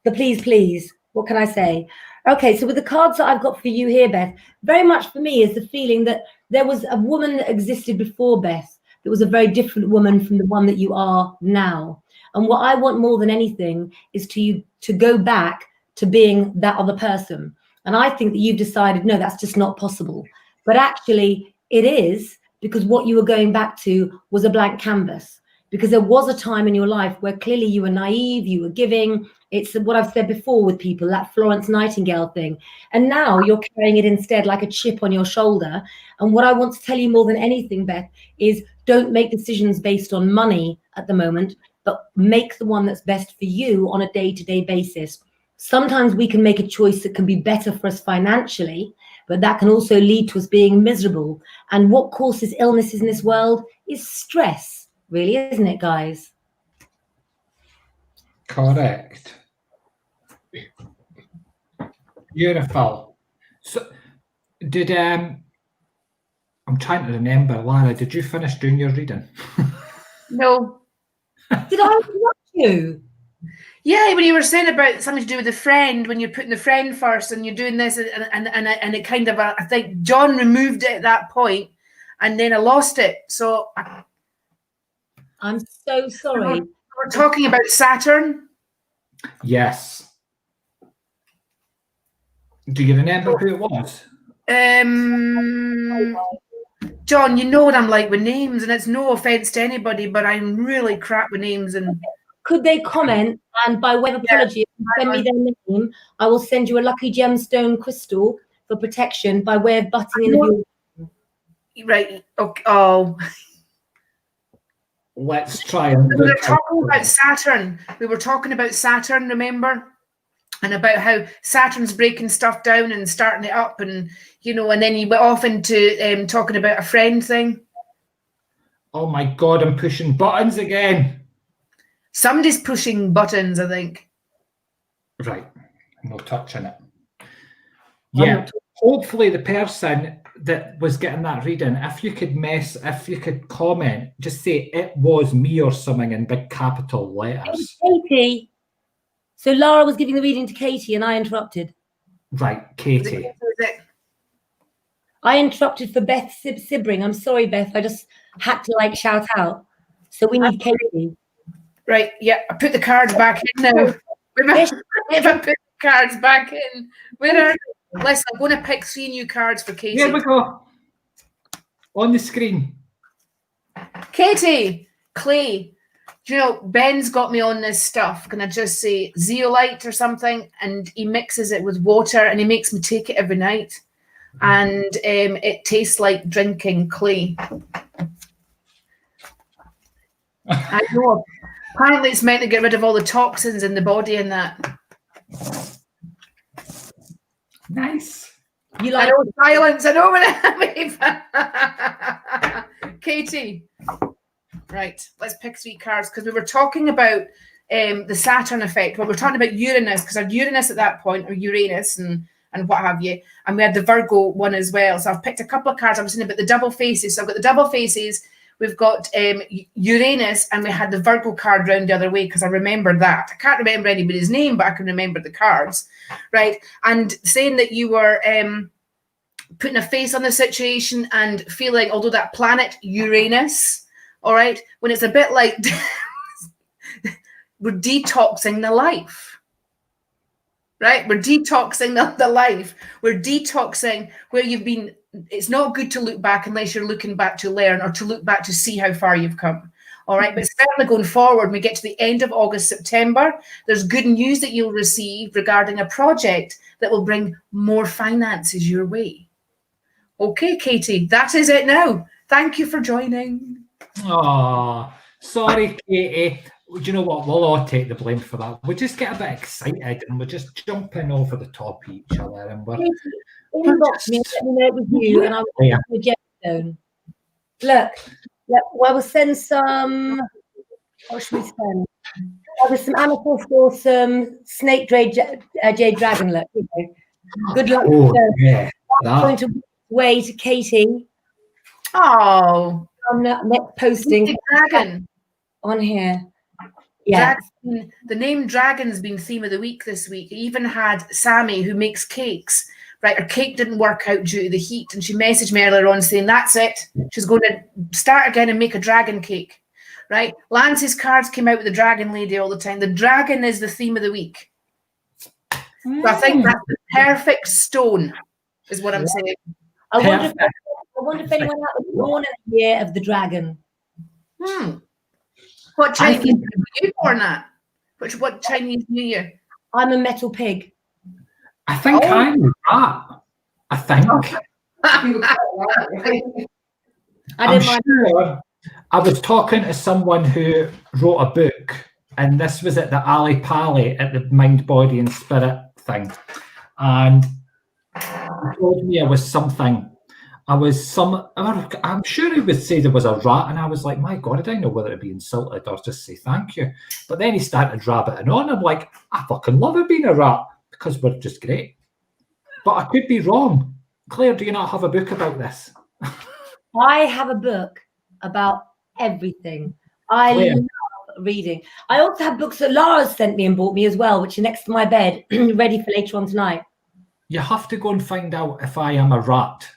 the please, please. What can I say? Okay, so with the cards that I've got for you here, Beth, very much for me is the feeling that there was a woman that existed before Beth that was a very different woman from the one that you are now. And what I want more than anything is to go back to being that other person. And I think that you've decided, no, that's just not possible. But actually it is, because what you were going back to was a blank canvas. Because there was a time in your life where clearly you were naive, you were giving. It's what I've said before with people, that Florence Nightingale thing. And now you're carrying it instead like a chip on your shoulder. And what I want to tell you more than anything, Beth, is don't make decisions based on money at the moment, but make the one that's best for you on a day-to-day basis. Sometimes we can make a choice that can be better for us financially, but that can also lead to us being miserable. And what causes illnesses in this world is stress. Really, isn't it, guys? Correct. Beautiful. So, did I'm trying to remember, Lara, did you finish doing your reading? No. Did I interrupt you? Yeah, when you were saying about something to do with a friend, when you're putting the friend first and you're doing this, and it kind of, I think John removed it at that point, and then I lost it. So I'm so sorry. We're talking about Saturn. Yes. Do you remember who it was? John, you know what I'm like with names, and it's no offense to anybody, but I'm really crap with names. And could they comment? And by way of apology, if you send me their name, I will send you a lucky gemstone crystal for protection by way of butting in your... Right. Okay. Oh. Let's try and we were talking about Saturn. We were talking about Saturn, remember? And about how Saturn's breaking stuff down and starting it up, and and then you went off into talking about a friend thing. Oh my God, I'm pushing buttons again. Somebody's pushing buttons, I think. Right. No touching it. Yeah. Hopefully the person that was getting that reading, if you could comment, just say it was me or something in big capital letters. Katie. So Lara was giving the reading to Katie and I interrupted. Right, Katie. I interrupted for Beth Sibring. I'm sorry, Beth. I just had to shout out. So we need Katie. Right, yeah. I put the cards back in now. If I put the cards back in, where are they? Listen, I'm going to pick 3 new cards for Katie. Here we go. On the screen. Katie, Clay, Do you know, Ben's got me on this stuff. Can I just say zeolite or something? And he mixes it with water and he makes me take it every night. And it tastes like drinking clay. I know. Apparently it's meant to get rid of all the toxins in the body and that. Nice. You like I know silence. I know what Katie. Right, let's pick 3 cards because we were talking about the Saturn effect. Well, we're talking about Uranus because our Uranus at that point, or Uranus and what have you, and we had the Virgo one as well. So I've picked a couple of cards. I was saying about the double faces. So I've got the double faces. We've got Uranus, and we had the Virgo card round the other way because I remember that. I can't remember anybody's name, but I can remember the cards, right? And saying that you were putting a face on the situation and feeling, although that planet Uranus, all right, when it's a bit like we're detoxing the life, right? We're detoxing the life. We're detoxing where you've been. It's not good to look back unless you're looking back to learn or to look back to see how far you've come. All right, but certainly going forward, when we get to the end of August, September, there's good news that you'll receive regarding a project that will bring more finances your way. Okay, Katie, that is it now. Thank you for joining. Oh, sorry, Katie. Do you know what? We'll all take the blame for that. We just get a bit excited and we're just jumping over the top of each other. And we're inbox me and let me know it was you, and I'll put the gemstone. Look, I will send some. What should we send? There's some amethyst or some snake jade dragon. Look, good luck. Oh, yeah. I'm going to way to Katie. Oh, On that next posting dragon on here. Yeah, dragon, the name dragon's been theme of the week this week. I even had Sammy, who makes cakes. Right, her cake didn't work out due to the heat, and she messaged me earlier on saying that's it. She's going to start again and make a dragon cake. Right, Lance's cards came out with the dragon lady all the time. The dragon is the theme of the week. So I think that's the perfect stone, is what I'm saying. I wonder if anyone else was born in the year of the dragon. What Chinese New Year were you born at? What Chinese New Year? I'm a metal pig. I think I'm that. I think. I'm sure I was talking to someone who wrote a book, and this was at the Ali Pali at the Mind, Body and Spirit thing. And he told me I was something. I'm sure he would say there was a rat, and I was like, my God, I didn't know whether to be insulted or just say thank you. But then he started rabbiting on. I'm like, I fucking love it being a rat because we're just great. But I could be wrong. Claire, do you not have a book about this? I have a book about everything. I love reading. I also have books that Lara's sent me and bought me as well, which are next to my bed, ready for later on tonight. You have to go and find out if I am a rat.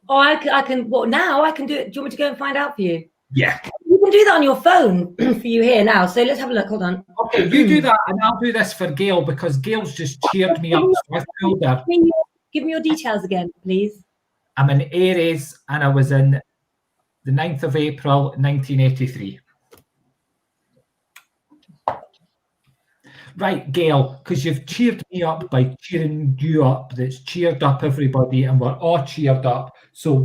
Oh, I can. What now? I can do it. Do you want me to go and find out for you? Yeah. You can do that on your phone for you here now. So let's have a look. Hold on. Okay, you do that, and I'll do this for Gail because Gail's just cheered me up. So I told her. Give me your details again, please. I'm in Aries, and I was in the 9th of April, 1983. Right, Gail, because you've cheered me up by cheering you up. That's cheered up everybody, and we're all cheered up. So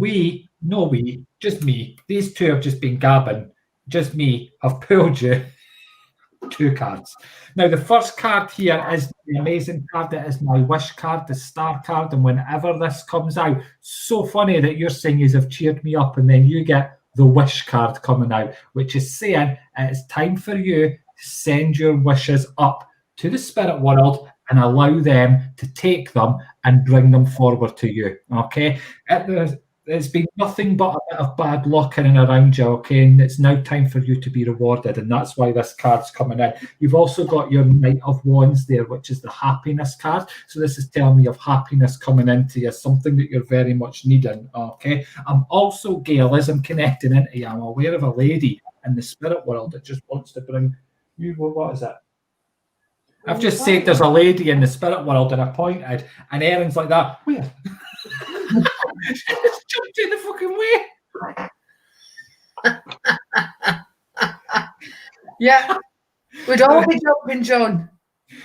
just me. These two have just been gabbing. Just me have pulled you 2 cards. Now, the first card here is the amazing card. That is my wish card, the star card. And whenever this comes out, so funny that you're saying you have cheered me up, and then you get the wish card coming out, which is saying it's time for you to send your wishes up to the spirit world and allow them to take them and bring them forward to you. Okay? It's been nothing but a bit of bad luck in and around you, okay? And it's now time for you to be rewarded, and that's why this card's coming in. You've also got your Knight of Wands there, which is the happiness card. So this is telling me of happiness coming into you, something that you're very much needing, okay? I'm also, Gail, as I'm connecting into you, I'm aware of a lady in the spirit world that just wants to bring you, what is it? I've just said there's a lady in the spirit world and I pointed, and Erin's like that. Where? She just jumped in the fucking way. Yeah. We'd all be jumping, John.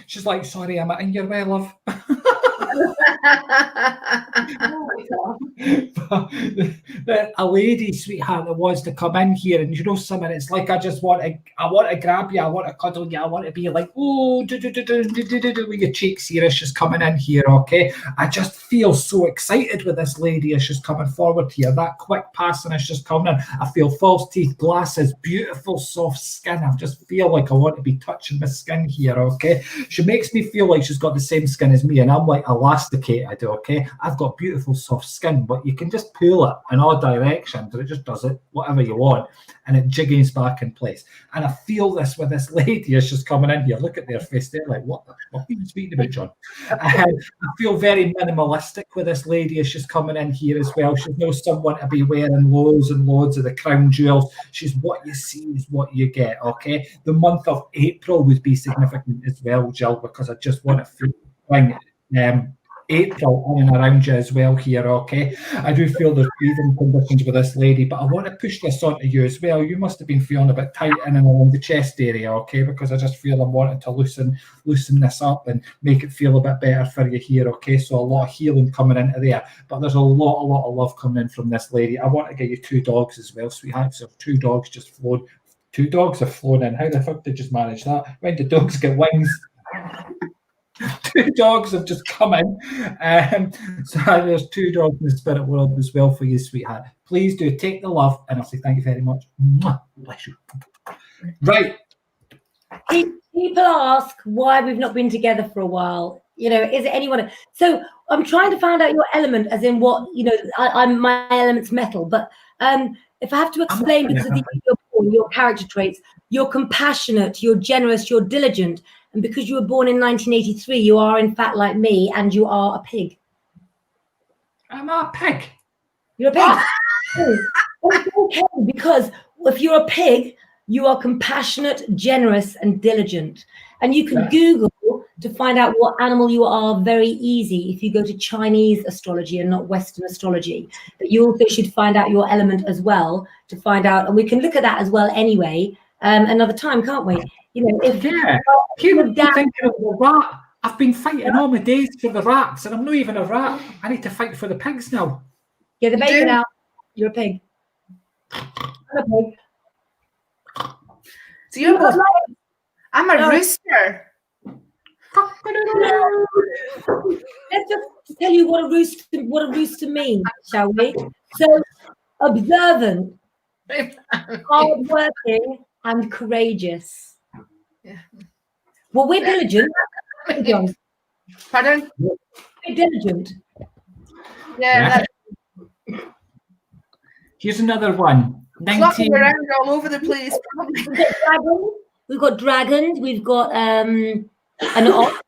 She's like, sorry, I'm in your way, love. A lady, sweetheart, that wants to come in here, and you know something, it's like I want to grab you, I want to cuddle you, I want to be like, oh, with your cheeks here as she's coming in here, okay? I just feel so excited with this lady as she's coming forward here, that quick passing as she's coming in. I feel false teeth, glasses, beautiful soft skin. I just feel like I want to be touching my skin here, okay? She makes me feel like she's got the same skin as me, and I'm like elasticated, okay? I've got beautiful soft skin, but you can just pull it in all directions, and it just does it whatever you want, and it jiggles back in place. And I feel this with this lady as she's coming in here. Look at their face. They're like, what the fuck are you speaking about, John? I feel very minimalistic with this lady as she's coming in here as well. She's no someone to be wearing loads and loads of the crown jewels. She's what you see is what you get, okay? The month of April would be significant as well, Jill, because I just want to feel April in and around you as well here, okay? I do feel there's breathing conditions with this lady, but I want to push this onto you as well. You must have been feeling a bit tight in and around the chest area, okay? Because I just feel I'm wanting to loosen this up and make it feel a bit better for you here, okay? So a lot of healing coming into there, but there's a lot of love coming in from this lady. I want to get you 2 dogs as well, sweetheart. So 2 dogs just flown. 2 dogs have flown in. How the fuck did you manage that? When did dogs get wings? 2 dogs have just come in. So there's 2 dogs in the spirit world as well for you, sweetheart. Please do take the love, and I'll say thank you very much. Bless you. Right. People ask why we've not been together for a while. You know, is it anyone? So I'm trying to find out your element, as in what, you know, I'm my element's metal, but if I have to explain, because of your character traits, you're compassionate, you're generous, you're diligent. And because you were born in 1983, you are in fact like me, and you are a pig. I'm a pig. You're a pig. It's okay, because if you're a pig, you are compassionate, generous, and diligent. And you can Google to find out what animal you are very easy if you go to Chinese astrology and not Western astrology. But you also should find out your element as well to find out, and we can look at that as well anyway, another time, can't we? You know, if people thinking of the rat. I've been fighting all my days for the rats, and I'm not even a rat. I need to fight for the pigs now. Get the bacon out. You're a pig. I'm a pig. So you're I'm a rooster. Let's just tell you what a rooster means, shall we? So, observant, hardworking, and courageous. Yeah. Well, we're diligent. Pardon? We're diligent. Yeah. Here's another one. Fluffing around all over the place. We've got dragons. We've got an ox.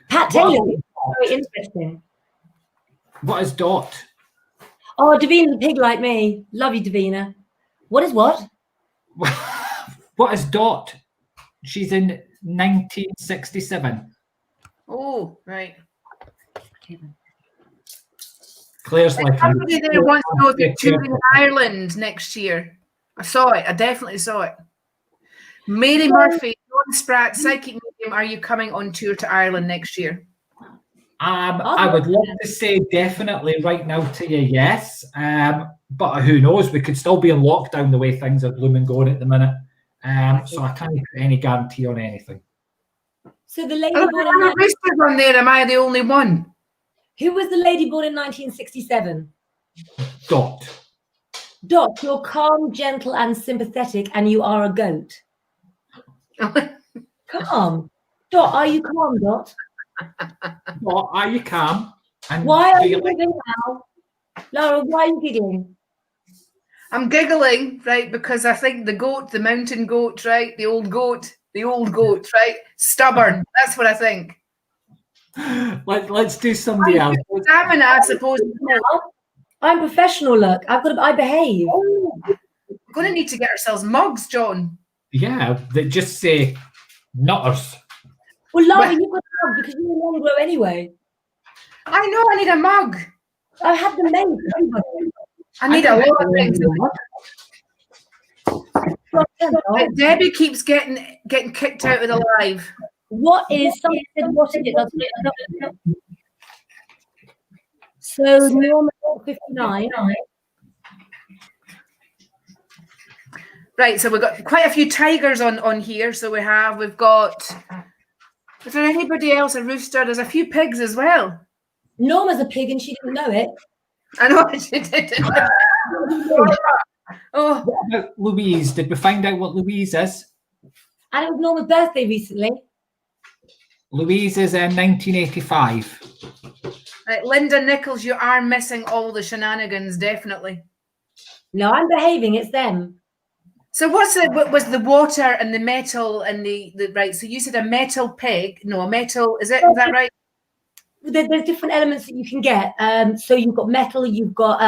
Pat Taylor. Very interesting. What is Dot? Oh, Davina's a pig like me. Love you, Davina. What is what? What is Dot? She's in 1967. Oh, right. Claire's like somebody there wants to know if you're touring Ireland next year. I saw it. I definitely saw it. Mary Murphy, John Spratt, Psychic Medium, are you coming on tour to Ireland next year? I would love to say definitely right now to you, yes. But who knows? We could still be in lockdown the way things are blooming going at the minute. So I can't put any guarantee on anything. So the lady born on there, am I the only one? Who was the lady born in 1967? Dot. Dot, you're calm, gentle, and sympathetic, and you are a goat. Calm. Dot, are you calm, Dot? Dot, are you calm? And why are you giggling now? Laura, why are you giggling? I'm giggling, right, because I think the goat, the mountain goat, right, the old goat, right, stubborn. That's what I think. Let's do somebody else. Stamina, I suppose. I'm professional, look. I behave. Oh, we're going to need to get ourselves mugs, John. Yeah, they just say nutters. Well, Laura, you've got a mug because you're a long grow anyway. I know, I need a mug. I have them made for everybody. I need a lot of things. Like, Debbie keeps getting kicked out of the live. What is somebody said? What is it? So normal 59. Right, so we've got quite a few tigers on here. So we've got. Is there anybody else? A rooster? There's a few pigs as well. Norma's a pig and she didn't know it. I know she didn't. Oh, What about Louise? Did we find out what Louise is? And it was Norma's birthday recently. Louise is in 1985. right, Linda Nichols, you are missing all the shenanigans, definitely. No, I'm behaving. It's them. So what was the water and the metal and the right? So you said a metal pig. No, a metal. Is that right? There's different elements that you can get. So you've got metal. You've got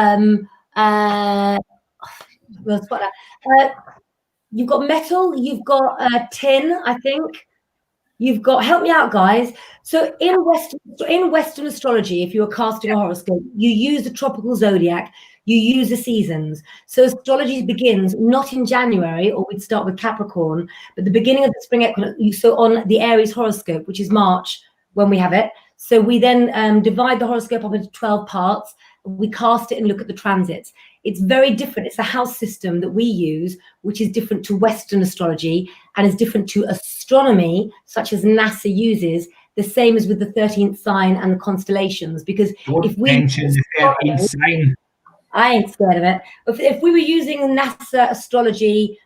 you've got metal. You've got tin. I think. You've got, help me out, guys. So in Western astrology, if you were casting a horoscope, you use the tropical zodiac, you use the seasons. So astrology begins not in January, or we'd start with Capricorn, but the beginning of the spring equinox. So on the Aries horoscope, which is March when we have it. So we then divide the horoscope up into 12 parts. We cast it and look at the transits. It's very different. It's a house system that we use, which is different to Western astrology and is different to astronomy, such as NASA uses, the same as with the 13th sign and the constellations. Because if we mention the 13th sign. I ain't scared of it. If we were using NASA astronomy,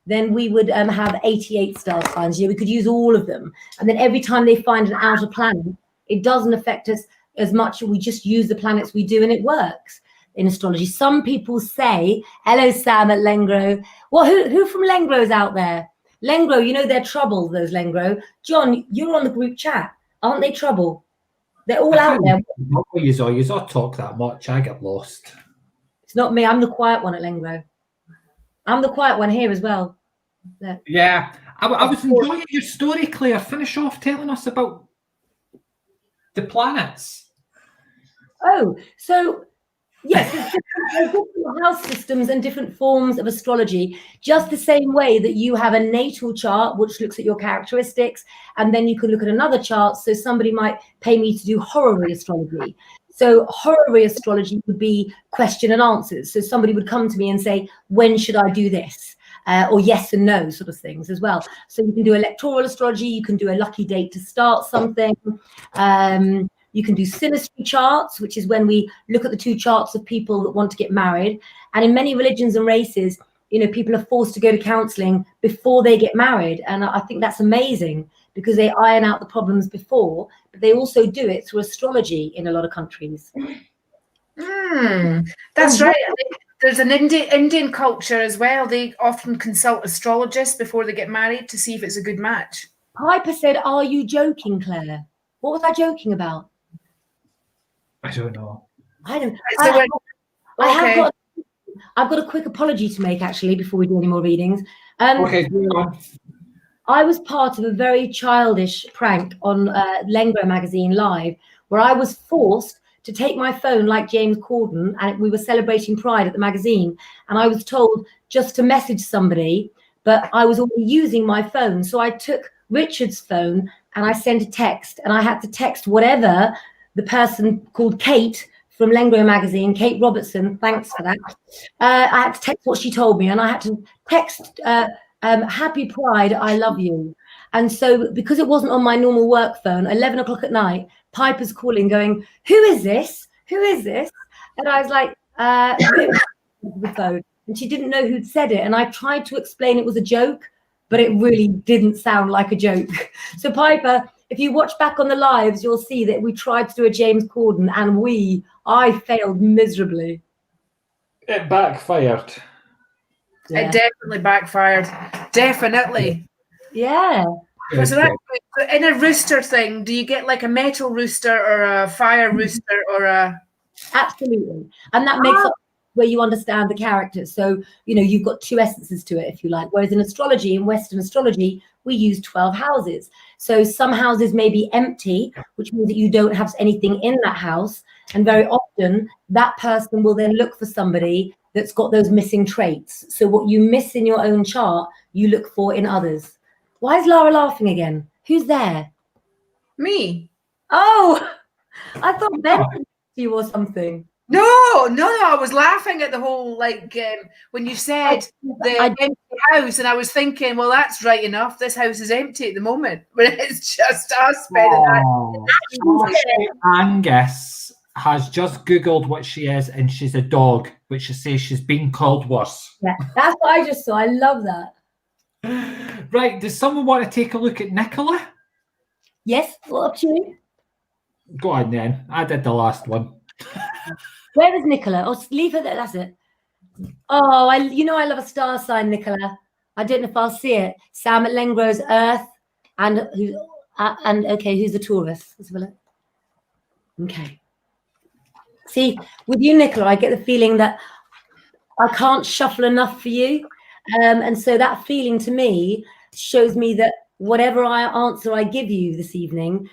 then we would have 88 star signs. Yeah, we could use all of them. And then every time they find an outer planet, it doesn't affect us as much. We just use the planets we do, and it works in astrology. Some people say, hello, Sam at Lengro. Well, who from Lengro's out there? Lengro, you know they're trouble, those Lengro. John, you're on the group chat. Aren't they trouble? They're all out there. You all talk that much. I get lost. It's not me. I'm the quiet one at Lengro. I'm the quiet one here as well. Yeah. I was enjoying your story, Claire. Finish off telling us about the planets. Oh, so yes, there's different house systems and different forms of astrology, just the same way that you have a natal chart, which looks at your characteristics, and then you can look at another chart. So somebody might pay me to do horary astrology. So horary astrology would be question and answers. So somebody would come to me and say, when should I do this? Or yes and no sort of things as well. So you can do electoral astrology. You can do a lucky date to start something. You can do synastry charts, which is when we look at the two charts of people that want to get married. And in many religions and races, you know, people are forced to go to counseling before they get married. And I think that's amazing because they iron out the problems before, but they also do it through astrology in a lot of countries. That's right. There's an Indian culture as well. They often consult astrologists before they get married to see if it's a good match. Piper said, are you joking, Claire? What was I joking about? I don't know. I don't. So I've got a quick apology to make actually before we do any more readings. Okay, go on. I was part of a very childish prank on Lengro magazine live, where I was forced to take my phone like James Corden, and we were celebrating Pride at the magazine, and I was told just to message somebody, but I was already using my phone, so I took Richard's phone and I sent a text, and I had to text whatever the person called Kate from Lengro magazine, Kate Robertson, thanks for that. I had to text what she told me, and I had to text happy Pride, I love you. And so because it wasn't on my normal work phone, 11 o'clock at night, Piper's calling going, who is this? Who is this? And I was like, the phone. And she didn't know who'd said it. And I tried to explain it was a joke, but it really didn't sound like a joke. So Piper, if you watch back on the lives, you'll see that we tried to do a James Corden and I failed miserably. It backfired. Yeah. It definitely backfired. Definitely. Yeah. So in a rooster thing, do you get like a metal rooster or a fire rooster or a... Absolutely. And that makes up where you understand the characters. So, you know, you've got two essences to it, if you like. Whereas in astrology, in Western astrology, we use 12 houses. So some houses may be empty, which means that you don't have anything in that house. And very often that person will then look for somebody that's got those missing traits. So what you miss in your own chart, you look for in others. Why is Lara laughing again? Who's there? Me? Oh, I thought Ben was you or something. No, I was laughing at the whole, like, when you said the empty house, and I was thinking, well, that's right enough. This house is empty at the moment, but it's just us spending that. Angus has just Googled what she is, and she's a dog, which she says she's been called worse. Yeah, that's what I just saw. I love that. Right, does someone want to take a look at Nicola? Yes, what up to you? Go on then. I did the last one. Where is Nicola? Oh, leave her there. That's it. Oh, I love a star sign, Nicola. I don't know if I'll see it. Sam at Lengro's Earth, and okay, who's the Taurus? Let's have a look. Okay. See, with you, Nicola, I get the feeling that I can't shuffle enough for you, and so that feeling to me shows me that whatever answer I give you this evening,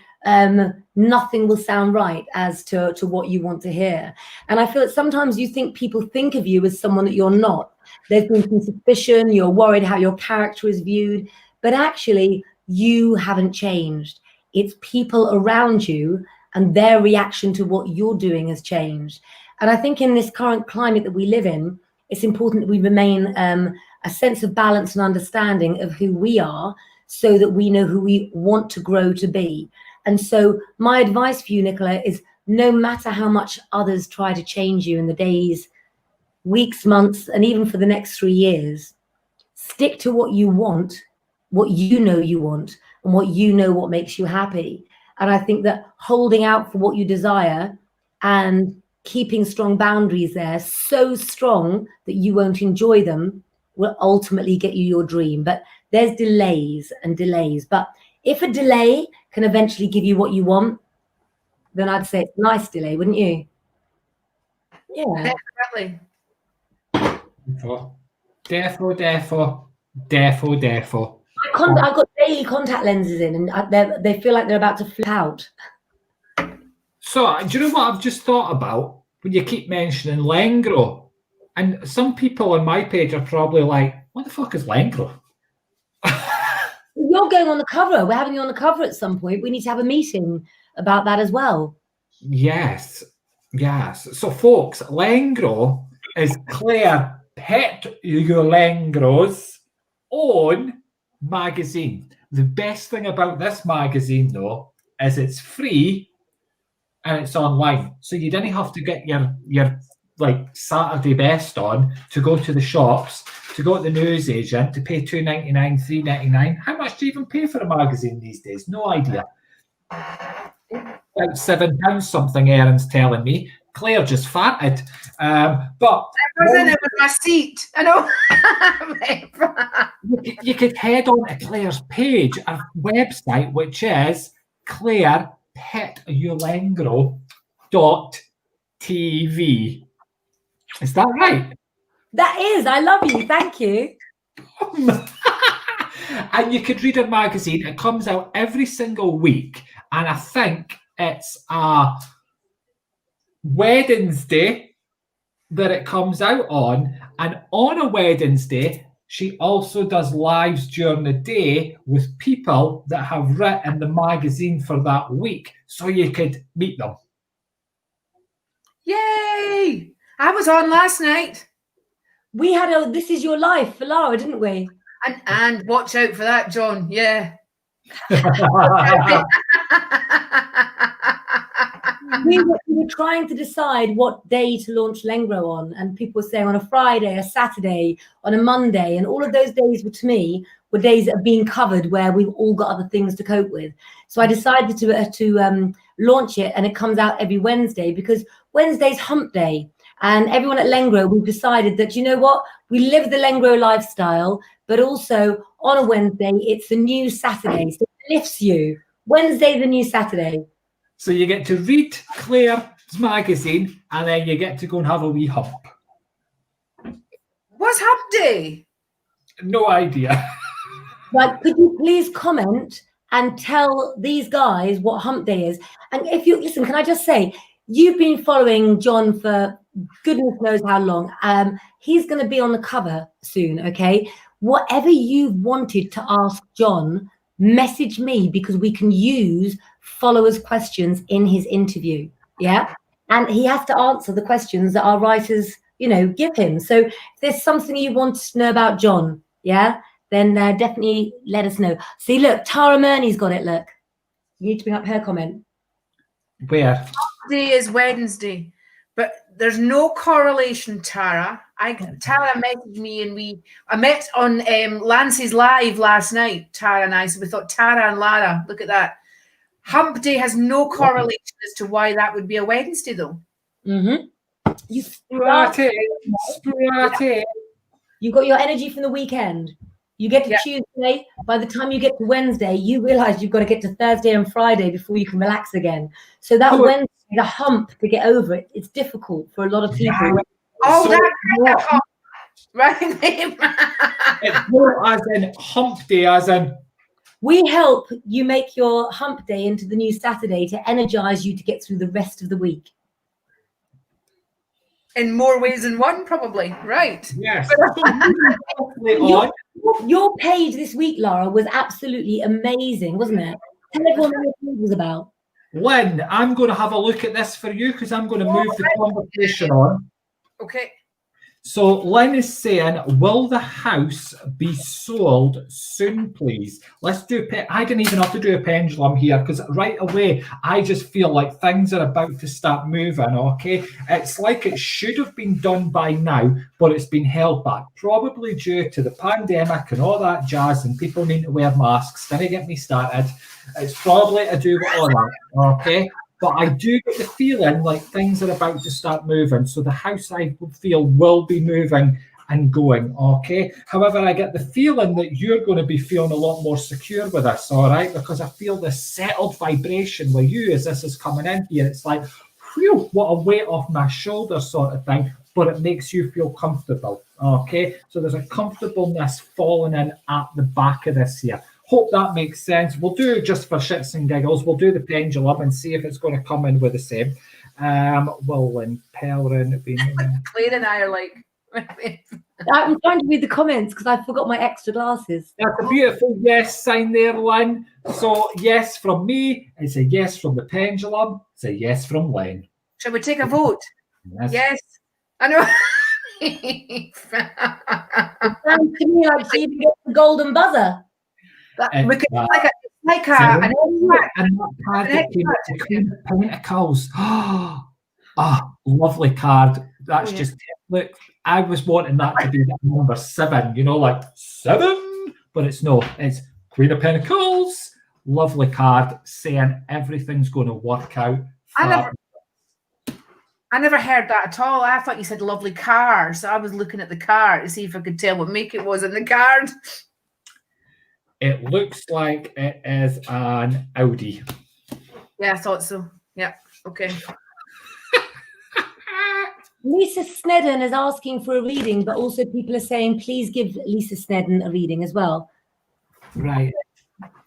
nothing will sound right as to what you want to hear. And I feel that sometimes you think people think of you as someone that you're not. There's been some suspicion, you're worried how your character is viewed, but actually you haven't changed. It's people around you and their reaction to what you're doing has changed. And I think in this current climate that we live in, it's important that we remain a sense of balance and understanding of who we are, so that we know who we want to grow to be. And so my advice for you, Nicola, is no matter how much others try to change you in the days, weeks, months, and even for the next 3 years, stick to what you want, what you know you want, and what you know what makes you happy. And I think that holding out for what you desire and keeping strong boundaries there, so strong that you won't enjoy them, will ultimately get you your dream. But there's delays and delays. But if a delay can eventually give you what you want, then I'd say it's a nice delay, wouldn't you? Yeah. Definitely. Defo. I've got daily contact lenses in, and they feel like they're about to flip out. So, do you know what I've just thought about when you keep mentioning Lengro? And some people on my page are probably like, what the fuck is Lengro? You're going on the cover. We're having you on the cover at some point. We need to have a meeting about that as well. Yes. So, folks, Lengro is Claire Petulengros own magazine. The best thing about this magazine, though, is it's free and it's online. So you didn't have to get your like Saturday best on to go to the shops, to go to the newsagent, to pay $2.99, $3.99. How much do you even pay for a magazine these days? No idea. About £7 something, Erin's telling me. Claire just farted. But it was my seat. I know. you could head on to Claire's page, a website, which is clairepetulengro.tv. Is that right? That is. I love you. Thank you. And you could read her magazine. It comes out every single week. And I think it's a Wednesday that it comes out on. And on a Wednesday, she also does lives during the day with people that have written the magazine for that week. So you could meet them. Yay! I was on last night. We had a This Is Your Life for Lara, didn't we? And watch out for that, John. Yeah. we were trying to decide what day to launch Lengro on, and people were saying on a Friday, a Saturday, on a Monday, and all of those days were, to me, were days that are being covered where we've all got other things to cope with. So I decided to launch it, and it comes out every Wednesday because Wednesday's hump day. And everyone at Lengro, we've decided that, you know what, we live the Lengro lifestyle, but also on a Wednesday, it's the new Saturday. So it lifts you. Wednesday, the new Saturday. So you get to read Claire's magazine, and then you get to go and have a wee hump. What's hump day? No idea. Right, could you please comment and tell these guys what hump day is? And if you listen, can I just say, you've been following John for goodness knows how long. He's going to be on the cover soon, okay? Whatever you wanted to ask John, message me, because we can use followers' questions in his interview, yeah? And he has to answer the questions that our writers, you know, give him. So if there's something you want to know about John, yeah, then definitely let us know. See, look, Tara Murney's got it, look. You need to bring up her comment. Where? Day is Wednesday, but there's no correlation, Tara. Tara messaged me, and I met on Lance's live last night, Tara and I. So we thought, Tara and Lara, look at that. Hump Day has no correlation as to why that would be a Wednesday, though. Mm-hmm. You You've got your energy from the weekend. You get to Tuesday. By the time you get to Wednesday, you realize you've got to get to Thursday and Friday before you can relax again. So that Wednesday, the hump to get over it, it's difficult for a lot of people. Yeah. Oh, So that's kind of hump. Right. It's more as in hump day, as in. We help you make your hump day into the new Saturday to energize you to get through the rest of the week. In more ways than one, probably. Right. Yes. Your page this week, Laura, was absolutely amazing, wasn't it? Tell everyone what your page was about. Lynn, I'm going to have a look at this for you because I'm going to move the conversation on. Okay. So Lynn is saying, will the house be sold soon, please? Let's do I didn't even have to do a pendulum here because right away, I just feel like things are about to start moving, okay? It's like it should have been done by now, but it's been held back, probably due to the pandemic and all that jazz and people need to wear masks. Don't get me started. It's probably to do with all that, okay? But I do get the feeling like things are about to start moving. So the house, I feel, will be moving and going, okay? However, I get the feeling that you're going to be feeling a lot more secure with this, all right? Because I feel this settled vibration with you as this is coming in here. It's like, whew, what a weight off my shoulders sort of thing, but it makes you feel comfortable, okay? So there's a comfortableness falling in at the back of this here. Hope that makes sense. We'll do, just for shits and giggles, we'll do the pendulum and see if it's going to come in with the same. Will and Pellerin be... Claire and I are like... I'm trying to read the comments because I forgot my extra glasses. That's a beautiful yes sign there, Lynn. So yes from me, it's a yes from the pendulum, it's a yes from Lynn. Shall we take a vote? Yes. I know. It sounds to me like she even gets the golden buzzer. And that card that came to Queen of Pentacles. Lovely card. That's just, look, I was wanting that to be number 7, you know, like 7, but it's no, it's Queen of Pentacles. Lovely card saying everything's going to work out. I never heard that at all. I thought you said lovely car. So I was looking at the car to see if I could tell what make it was in the card. It looks like it is an Audi. Yeah, I thought so. Yeah, okay. Lisa Snedden is asking for a reading, but also people are saying, please give Lisa Snedden a reading as well. Right.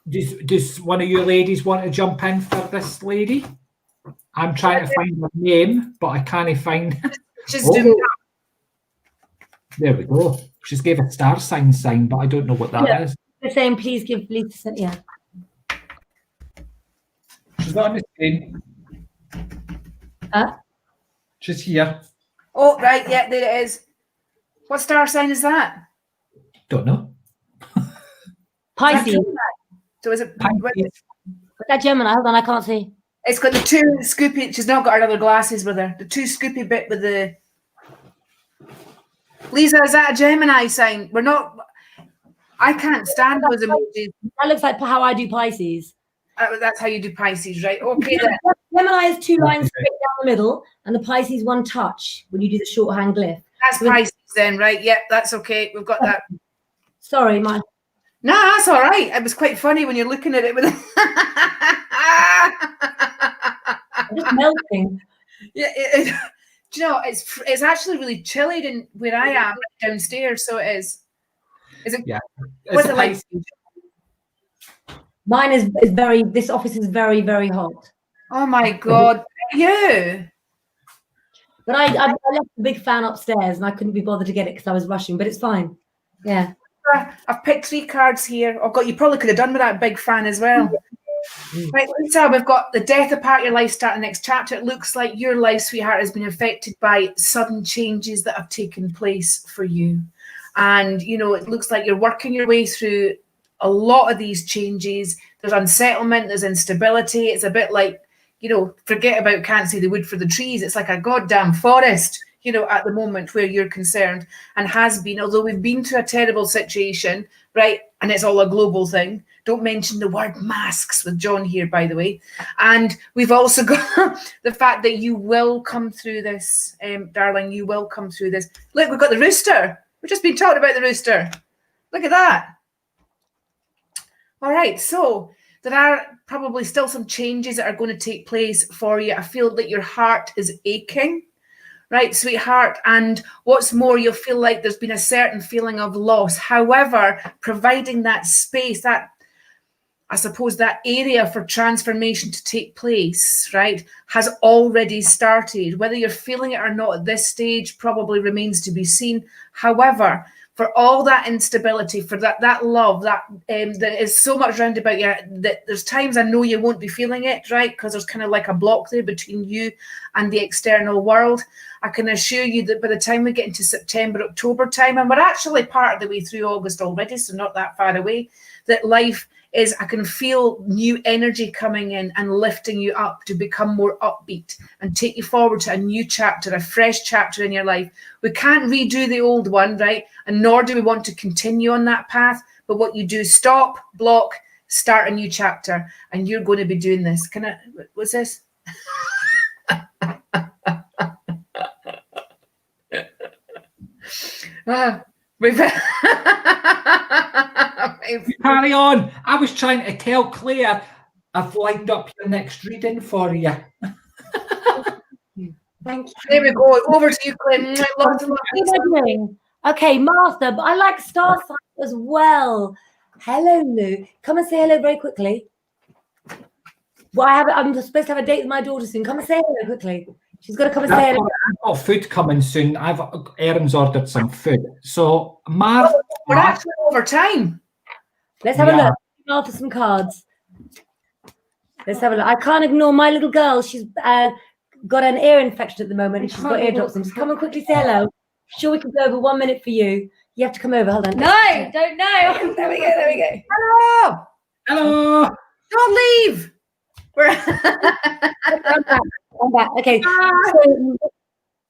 Does one of you ladies want to jump in for this lady? I'm trying to find her name, but I can't find it. There we go. She's gave a star sign, but I don't know what that is. They're saying, please give Lisa Snedden. Yeah. She's not on the screen. Huh? She's here. Oh, right. Yeah, there it is. What star sign is that? Don't know. Pisces. So is it? Pisces. That Gemini. Hold on, I can't see. It's got the 2 scoopy. She's not got her other glasses with her. The 2 scoopy bit with the. Lisa, is that a Gemini sign? We're not. I can't stand those emojis. That looks like how I do Pisces. That's how you do Pisces, right? Okay. Gemini is 2 lines straight down the middle, and the Pisces 1 touch when you do the shorthand glyph. That's Pisces then, right? Yeah, that's okay. We've got that. Sorry, my. No, that's all right. It was quite funny when you're looking at it with. I'm just melting. Yeah, do you know it's actually really chilly in where I am downstairs. So it is. Is it? Yeah. What's it like? Mine is very. This office is very, very hot. Oh my God! You? But I left the big fan upstairs and I couldn't be bothered to get it because I was rushing, but it's fine. Yeah. I've picked 3 cards here. Oh God, you probably could have done with that big fan as well. Right, Lisa, we've got the death of part of your life starting next chapter. It looks like your life, sweetheart, has been affected by sudden changes that have taken place for you. And, you know, it looks like you're working your way through a lot of these changes. There's unsettlement, there's instability. It's a bit like, you know, forget about can't see the wood for the trees. It's like a goddamn forest, you know, at the moment where you're concerned, and has been, although we've been through a terrible situation, right? And it's all a global thing. Don't mention the word masks with John here, by the way. And we've also got the fact that you will come through this, darling, you will come through this. Look, we've got the rooster. We've just been talking about the rooster. Look at that. All right, so there are probably still some changes that are going to take place for you. I feel that your heart is aching, right, sweetheart? And what's more, you'll feel like there's been a certain feeling of loss. However, providing that space, that, I suppose, that area for transformation to take place, right, has already started. Whether you're feeling it or not at this stage probably remains to be seen. However, for all that instability, for that love, that is so much round about you, that there's times I know you won't be feeling it, right, because there's kind of like a block there between you and the external world. I can assure you that by the time we get into September, October time, and we're actually part of the way through August already, so not that far away, that life is, I can feel new energy coming in and lifting you up to become more upbeat and take you forward to a new chapter, a fresh chapter in your life. We can't redo the old one, right? And nor do we want to continue on that path. But what you do, stop, block, start a new chapter. And you're going to be doing this. What's this? Carry on. I was trying to tell Claire I've lined up your next reading for you. Thank you. There we go. Over to you, Claire. Lots of love. Okay, Martha, but I like star signs as well. Hello, Lou. Come and say hello very quickly. Well, I'm supposed to have a date with my daughter soon. Come and say hello quickly. She's got to come and say hello. I've got food coming soon. Erin's ordered some food. So, Martha, we're actually over time. Let's have a look. Martha, some cards. Let's have a look. I can't ignore my little girl. She's got an ear infection at the moment, and she's got eardrops. And just come and quickly say hello. Sure, we can go over 1 minute for you. You have to come over. Hold on. No, don't know. There we go. Hello. hello. Don't leave. I'm back. Okay. So,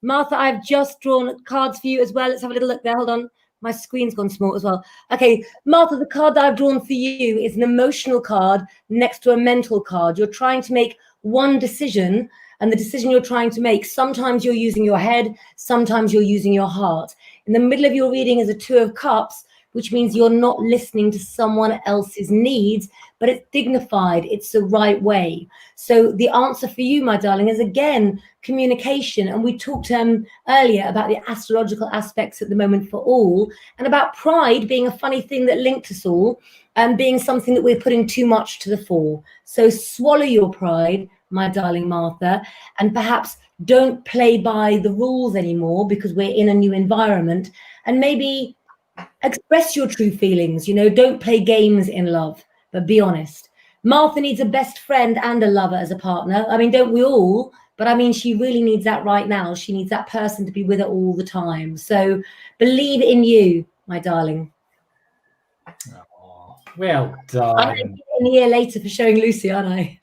Martha, I've just drawn cards for you as well. Let's have a little look there. Hold on. My screen's gone small as well. Okay, Martha, the card that I've drawn for you is an emotional card next to a mental card. You're trying to make one decision, and the decision you're trying to make, sometimes you're using your head, sometimes you're using your heart. In the middle of your reading is a 2 of Cups, which means you're not listening to someone else's needs, but it's dignified, it's the right way. So the answer for you, my darling, is again, communication. And we talked earlier about the astrological aspects at the moment for all, and about pride being a funny thing that linked us all, and being something that we're putting too much to the fore. So swallow your pride, my darling Martha, and perhaps don't play by the rules anymore because we're in a new environment, and maybe express your true feelings. You know, don't play games in love, but be honest. Martha needs a best friend and a lover as a partner. I mean, don't we all? But I mean, she really needs that right now. She needs that person to be with her all the time. So believe in you, my darling. Oh, well done. I'm going to get in a year later for showing Lucy, aren't I?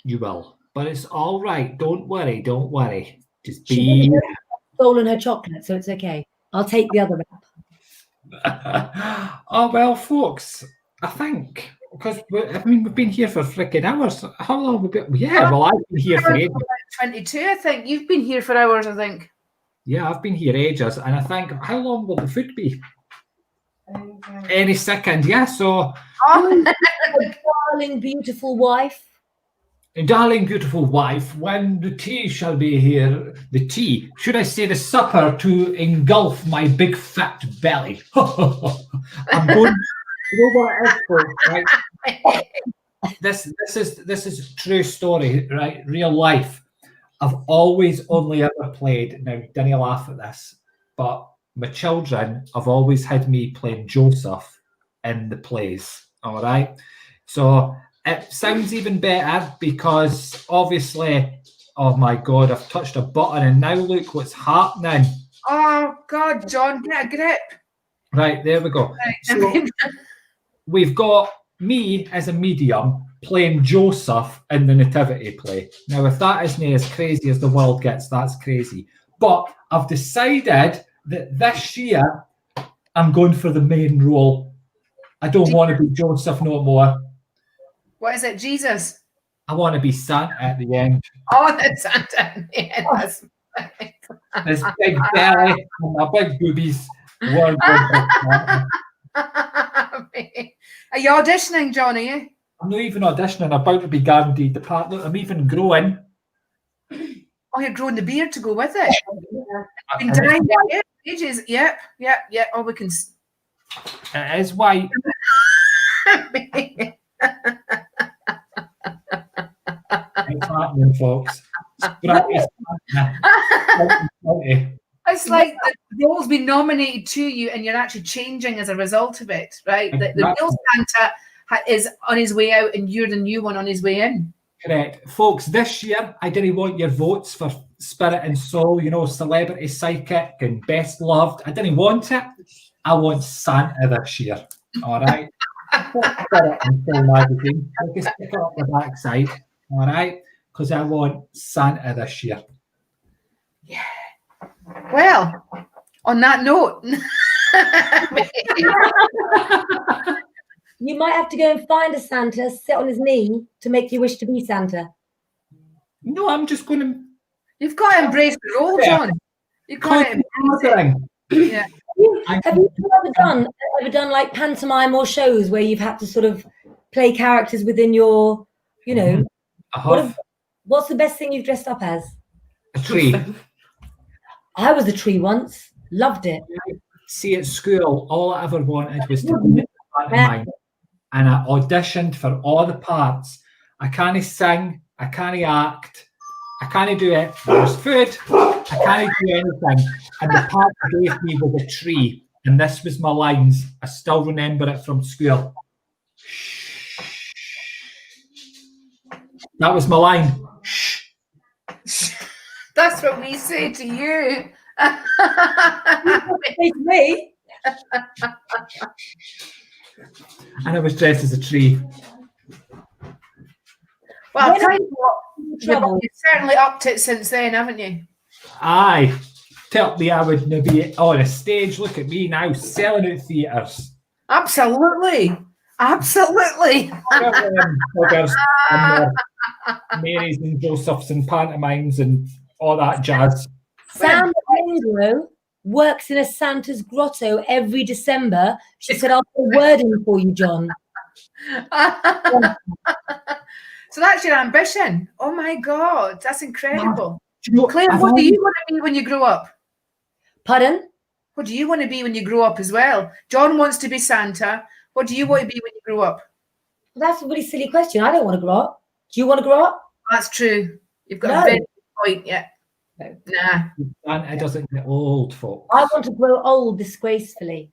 You will. But it's all right. Don't worry. Don't worry. Just She be... stolen her chocolate, so it's okay. I'll take the other wrap. Oh, well, folks, I think, because we've been here for freaking hours. How long have we been? Yeah, well, I've been here for ages. 22, I think. You've been here for hours, I think. Yeah, I've been here ages. And I think, how long will the food be? Any second, yeah. So, Darling, beautiful wife. darling, beautiful wife, when the tea shall be here, the tea, should I say the supper, to engulf my big fat belly. I'm going, you know what else, folks, right? This is true story, right? Real life. I've always only ever played, now don't laugh at this, but my children have always had me playing Joseph in the plays, all right? So it sounds even better because obviously, oh my God, I've touched a button and now look what's happening. Oh, God, John, get a grip. Right, there we go. Right. So we've got me as a medium playing Joseph in the nativity play. Now, if that isn't as crazy as the world gets, that's crazy. But I've decided that this year I'm going for the main role. I don't want to be Joseph no more. What is it, Jesus? I want to be Santa at the end. Oh, that's Santa. Yeah, that's This big belly and my big boobies. Word, Are you auditioning, John, are you? I'm not even auditioning. I'm about to be guaranteed the part. Look, I'm even growing. Oh, you're growing the beard to go with it. Been dying it ages. Yep. Oh, we can. It is white. It's happening, folks. It's like the role's been nominated to you, and you're actually changing as a result of it, right? The real Santa is on his way out, and you're the new one on his way in. Correct. Folks, this year, I didn't want your votes for Spirit and Soul, you know, Celebrity Psychic and Best Loved. I didn't want it. I want Santa this year. All right? Spirit and Soul magazine. I can stick it up the backside. All right? Because I want Santa this year. Yeah. Well, on that note, You might have to go and find a Santa, sit on his knee to make you wish to be Santa. No, I'm just going to. You've got to embrace the role, John. You've got to embrace it. Yeah. Have you ever done like pantomime or shows where you've had to sort of play characters within your, you know? What's the best thing you've dressed up as? A tree. I was a tree once. Loved it. See, at school, all I ever wanted was to be a pantomime. And I auditioned for all the parts. I can't sing, I can't act, I can't do it. There's food, I can't do anything. And the part they gave me was a tree. And this was my lines. I still remember it from school. That was my line. That's what we say to you. Say to me. And I was dressed as a tree. Well, I'll tell you what, you've certainly upped it since then, haven't you? Aye. Tell me I would be on a stage. Look at me now, selling out theatres. Absolutely. Marys and Josephs and pantomimes and all that jazz. Sam Anglo works in a Santa's grotto every December. She said, I'll put a word in for you, John. So that's your ambition. Oh my God, that's incredible. You know, Claire, what do you want to be when you grow up? Pardon? What do you want to be when you grow up as well? John wants to be Santa. What do you want to be when you grow up? Well, that's a really silly question. I don't want to grow up. Do you want to grow up? That's true. You've got a very good point, yeah. No. Nah. Santa doesn't get old, folks. I want to grow old disgracefully.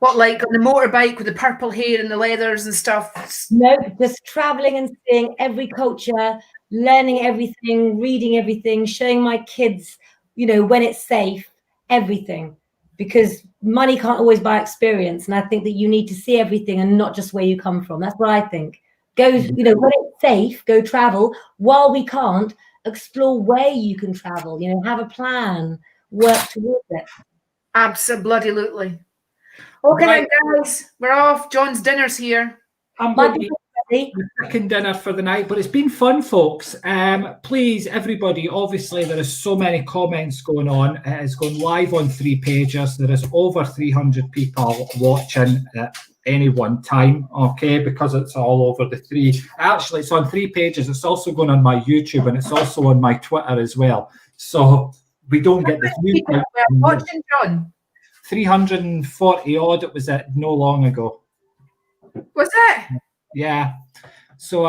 What, like on the motorbike with the purple hair and the leathers and stuff? No, just traveling and seeing every culture, learning everything, reading everything, showing my kids, you know, when it's safe, everything. Because money can't always buy experience. And I think that you need to see everything and not just where you come from. That's what I think. Go, you know, when it's safe, go travel. While we can't, explore where you can travel, you know, have a plan, work towards it. Absolutely. Okay, right, guys, we're off. John's dinner's here. I'm going to be the second dinner for the night, but it's been fun, folks. Please, everybody, obviously there is so many comments going on. It is going live on 3 pages. There is over 300 people watching at any one time, okay, because it's all over the 3. Actually, it's on 3 pages. It's also going on my YouTube and it's also on my Twitter as well. So we don't get the views. Watching, John? 340 odd. It was no long ago. Was it? Yeah. So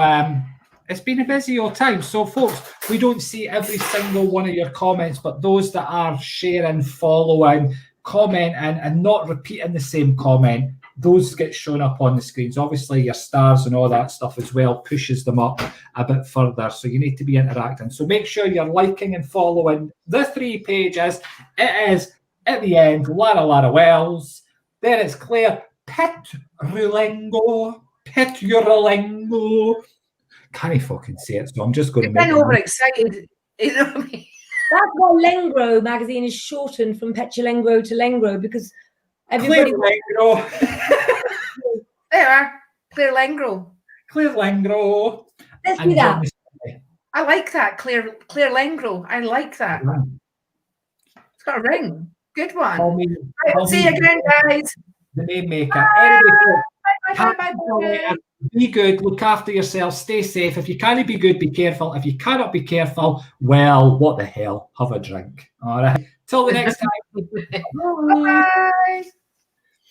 It's been a busy old time. So, folks, we don't see every single one of your comments, but those that are sharing, following, commenting, and not repeating the same comment, those get shown up on the screens. Obviously, your stars and all that stuff as well pushes them up a bit further. So you need to be interacting. So make sure you're liking and following the 3 pages. It is, at the end, Lara Wells. Then it's Claire Petrulengo. Can't I fucking say it, so I'm just going to make it. I'm overexcited. You know what I mean? That's why Lengro magazine is shortened from Petulengro to Lengro, because everybody. Claire There you are. Claire Lengro. Claire Lengro. Let's do that. I like that. Claire Lengro. I like that. It's got a ring. Good one. Right, see you again, guys. The name maker. Anyway, bye. Be good, look after yourself, stay safe. If you can't be good, be careful. If you cannot be careful, well, what the hell? Have a drink. All right. Till the next time. Bye.